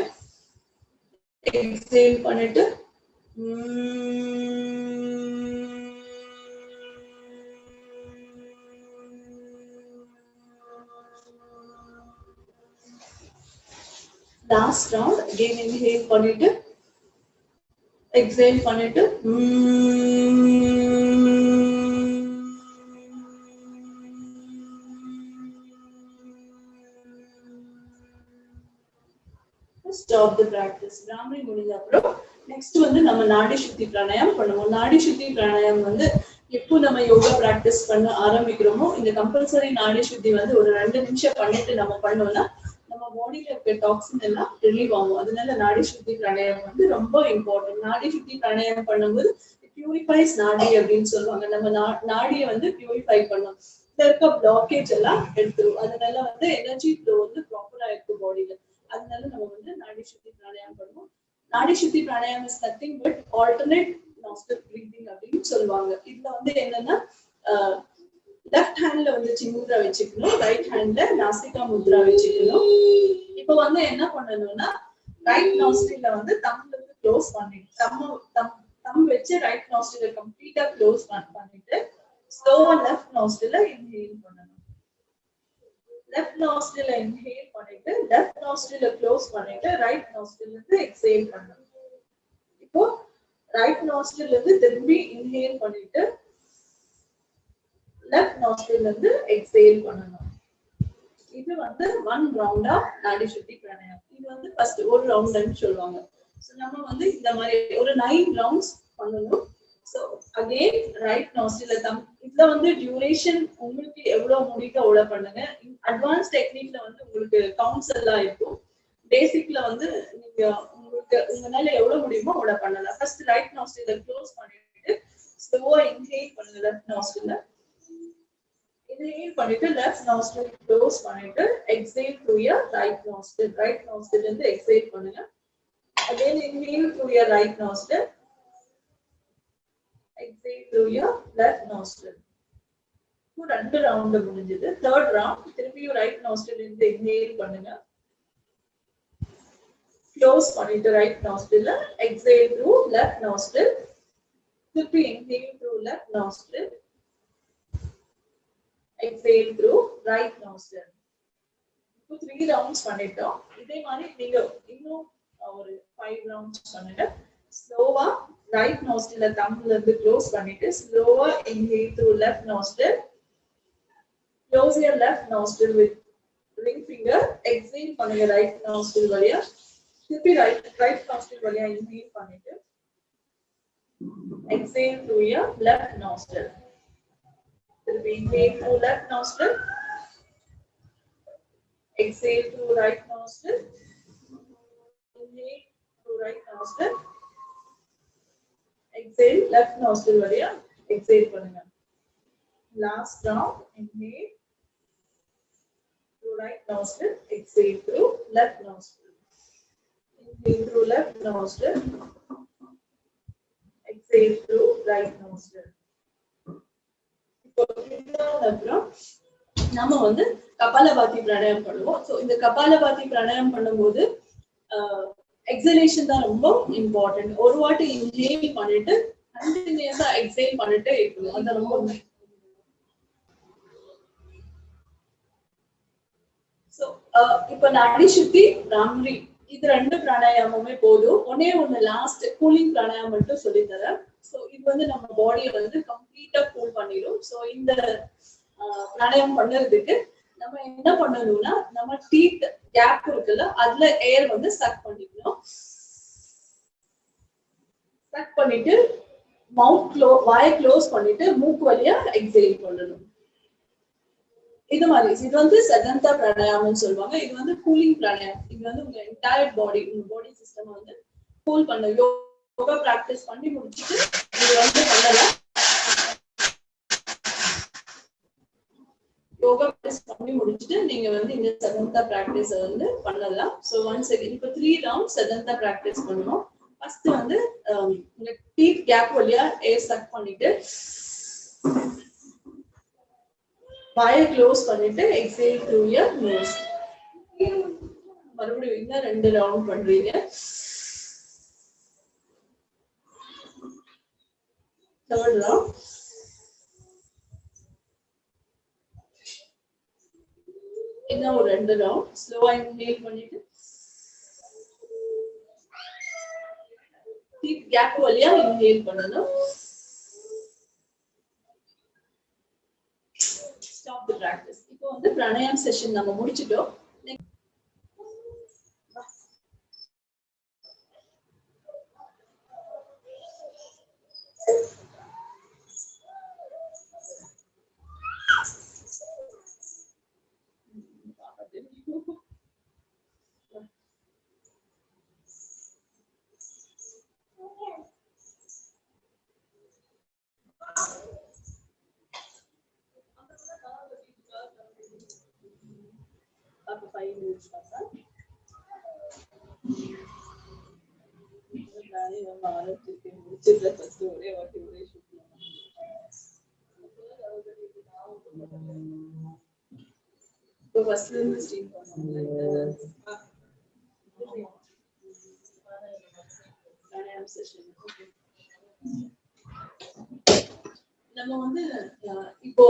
எக்ஸேல் பண்ணிட்டு லாஸ்ட் ரவுண்ட் அகைன் இன்ஹேல் பண்ணிட்டு எக்ஸேல் பண்ணிட்டு ஸ்டாப் தி பிராக்டிஸ். பிராமி முடிஞ்ச அப்புறம் நெக்ஸ்ட் வந்து நம்ம நாடி சுத்தி பிராணாயாமம் பண்ணுவோம். நாடி சுத்தி பிராணாயாமம் வந்து எப்போ நம்ம யோகா பிராக்டிஸ் பண்ண ஆரம்பிக்கிறோமோ இந்த கம்பல்சரி நாடி சுத்தி வந்து ஒரு 2 நிமிஷம் பண்ணிட்டு நம்ம பண்ணோம்னா நம்ம பாடியில இருக்க டாக்ஸின் எல்லாம் ரிலீவ் ஆகும். அதனால நாடி சுத்தி பிராணாயாமம் வந்து ரொம்ப இம்பார்ட்டன்ட். நாடி சுத்தி பிராணாயாமம் பண்ணும்போது பியூரிஃபைஸ் நாடி அப்படின்னு சொல்லுவாங்க. நம்ம நாடியை வந்து பியூரிஃபை பண்ணும். இதுல இருக்க பிளாக்கேஜ் எல்லாம் எடுத்துரும். அதனால வந்து எனர்ஜி ஃப்ளோ வந்து ப்ராப்பரா இருக்கும் பாடியில. அதனால நம்ம வந்து நாடி சுத்தி பிராணாயாமம் பண்ணுவோம். நாடி சுத்தி பிராணாயாமம் is nothing but alternate nostril breathing அப்படின்னு சொல்லுவாங்க. இதுல வந்து என்னன்னா லெஃப்ட் ஹேண்ட்ல வந்து சின்முத்ரா வச்சுக்கணும், ரைட் ஹேண்ட்ல நாசிகா முத்ரா வச்சுக்கணும். இப்போ வந்து என்ன பண்ணணும்னா ரைட் நாஸ்ட்ரில வந்து தம்ல இருந்து க்ளோஸ் பண்ணிட்டு தம் வச்சு ரைட் நாஸ்ட்ரில கம்ப்ளீட்டா க்ளோஸ் பண்ணிட்டு ஸ்லோவா லெஃப்ட் நாஸ்ட்ரில இன்ஹேல் பண்ணணும். லெஃப்ட் நாஸ்ட்ரில இன்ஹேல் பண்ணிட்டு லெஃப்ட் நாஸ்ட்ரில க்ளோஸ் பண்ணிட்டு ரைட் நாஸ்ட்ரில இருந்து எக்ஸேல் பண்ணணும். இப்போ ரைட் நாஸ்ட்ரில இருந்து திரும்பி இன்ஹேல் பண்ணிட்டு லெஃப்ட் நாஸ்ட்ரில இருந்து எக்ஸேல் பண்ணணும். இது வந்து 1 ரவுண்டா நாடி சுத்தி பிராணாயாமம். இது வந்து ஃபர்ஸ்ட் ஒரு ரவுண்ட்னு சொல்லுவாங்க. சோ நம்ம வந்து இந்த மாதிரி ஒரு 9 ரவுண்ட்ஸ் பண்ணணும். சோ அகைன் ரைட் நாஸ்ட்ரில இதுல வந்து டியூரேஷன் உங்களுக்கு எவ்வளவு முடியுதோ அவ்வளவு பண்ணுங்க. அட்வான்ஸ் டெக்னிக்ல வந்து உங்களுக்கு கவுண்ட்ஸ் எல்லாம் இருக்கும். பேசிக்ல வந்து நீங்க உங்களால எவ்வளவு முடியுமோ அவ்வளவு பண்ணலாம். ஃபர்ஸ்ட் ரைட் நாஸ்ட்ரில க்ளோஸ் பண்ணிட்டு ஸ்லோவா இன்ஹேல் பண்ணுங்க. லெஃப்ட் நாஸ்ட்ரில inhale பண்ணிட்டு left nostril close பண்ணிட்டு exhale through your right nostril. Right nostril இருந்து exhale பண்ணுங்க. Again inhale through your right nostril. Exhale through your left nostril. இப்போ ரெண்டு ரவுண்ட் முடிஞ்சது. third round திருப்பி right nostril இருந்து inhale பண்ணுங்க. Close பண்ணிட்டு right nostril, exhale through left nostril. திருப்பி inhale through left nostril. Exhale through right nostril. இப்போ 3 rounds பண்ணிட்டோம். இதே மாதிரி நீங்க இன்னும் ஒரு 5 rounds பண்ணுங்க. ஸ்லோவா ரைட் nostril தம்ல இருந்து க்ளோஸ் பண்ணிட்டு ஸ்லோவா inhale through left nostril. Close your left nostril with ring finger. Exhale பண்ணுங்க ரைட் nostril வழியா. திருப்பி ரைட் nostril வழியா inhale பண்ணிட்டு exhale through your left nostril. Inhale through left nostril, exhale through right nostril, inhale through right nostril, exhale left nostril வழியா exhale பண்ணுங்க. Last round, inhale through right nostril, exhale through left nostril. Inhale through left nostril, exhale through right nostril. அப்புறம் நாம வந்து கபாலபாதி பிராணாயாமம் பண்ணுவோம். சோ இந்த கபாலபாதி பிராணாயாமம் பண்ணும்போது எக்ஸலேஷன் தான் ரொம்ப இம்பார்ட்டன்ட். ஒரு வாட்டி இன்ஹேல் பண்ணிட்டு கண்டினியூஸா எக்ஸேல் பண்ணிட்டு இருக்கணும். அது ரொம்ப சோ இப்போ நாடி சுத்தி பிராமரி இது ரெண்டு பிராணாயாமமே போதும். ஒண்ணு லாஸ்ட் கூலிங் பிராணாயாமம் மட்டும் சொல்லி தரேன். சோ இது வந்து நம்ம பாடியை வந்து கம்ப்ளீட்டா கூல் பண்ணிடும். சோ இந்த பிராணாயாமம் பண்றதுக்கு நம்ம என்ன பண்ணணும்னா நம்ம டீத் கேப் இருக்குல்ல அதுல ஏர் வந்து சக் பண்ணிக்கணும். சக் பண்ணிட்டு வாயை க்ளோஸ் பண்ணிட்டு மூக்கு வழியா எக்ஸேல் பண்ணணும். இது மாதிரி இது வந்து சதந்தா பிராணாயாமம்னு சொல்லுவாங்க. இது வந்து கூலிங் பிராணாயாமம். இது வந்து உங்க என்டையர் பாடி உங்க பாடி சிஸ்டம் வந்து கூல் பண்ண யோகா பிராக்டிஸ் பண்ணி முடிச்சிட்டு இது வந்து பண்ணலாம். யோகா பிராக்டிஸ் பண்ணி முடிச்சிட்டு நீங்க வந்து இந்த சதந்தா பிராக்டிஸ் வந்து பண்ணலாம். சோ ஒன்ஸ் அகைன் இப்போ 3 ரவுண்ட்ஸ் சதந்தா பிராக்டிஸ் பண்ணனும். ஃபர்ஸ்ட் வந்து உங்க டீத் கேப் வழியா ஏர் சக் பண்ணிட்டு வாயை க்ளோஸ் பண்ணிட்டு எக்ஸேல் த்ரூ யுவர் நோஸ். மறுபடியும் இன்னும் 2 ரவுண்ட் பண்றீங்க. தேர்ட் ரவுண்ட் இன்னும் ஒரு 2 ரவுண்ட் ஸ்லோவா இன்ஹேல் பண்ணிட்டு டீத் கேப் வழியா இன்ஹேல் பண்ணணும். Stop the practice. இப்போ வந்து பிராணாயாமம் செஷன் நம்ம முடிச்சிட்டோம். After 5 minutes, நானே நம்ம ஆரம்பிச்சிருக்கேன், முடிச்சிடல ஃபர்ஸ்ட் ஒரே வாட்டி ஒரே ஷூட்ல. இப்போ ஃபர்ஸ்ட்ல இருந்து ஸ்டீம் பண்ணுவாங்க. நம்ம வந்து இப்போ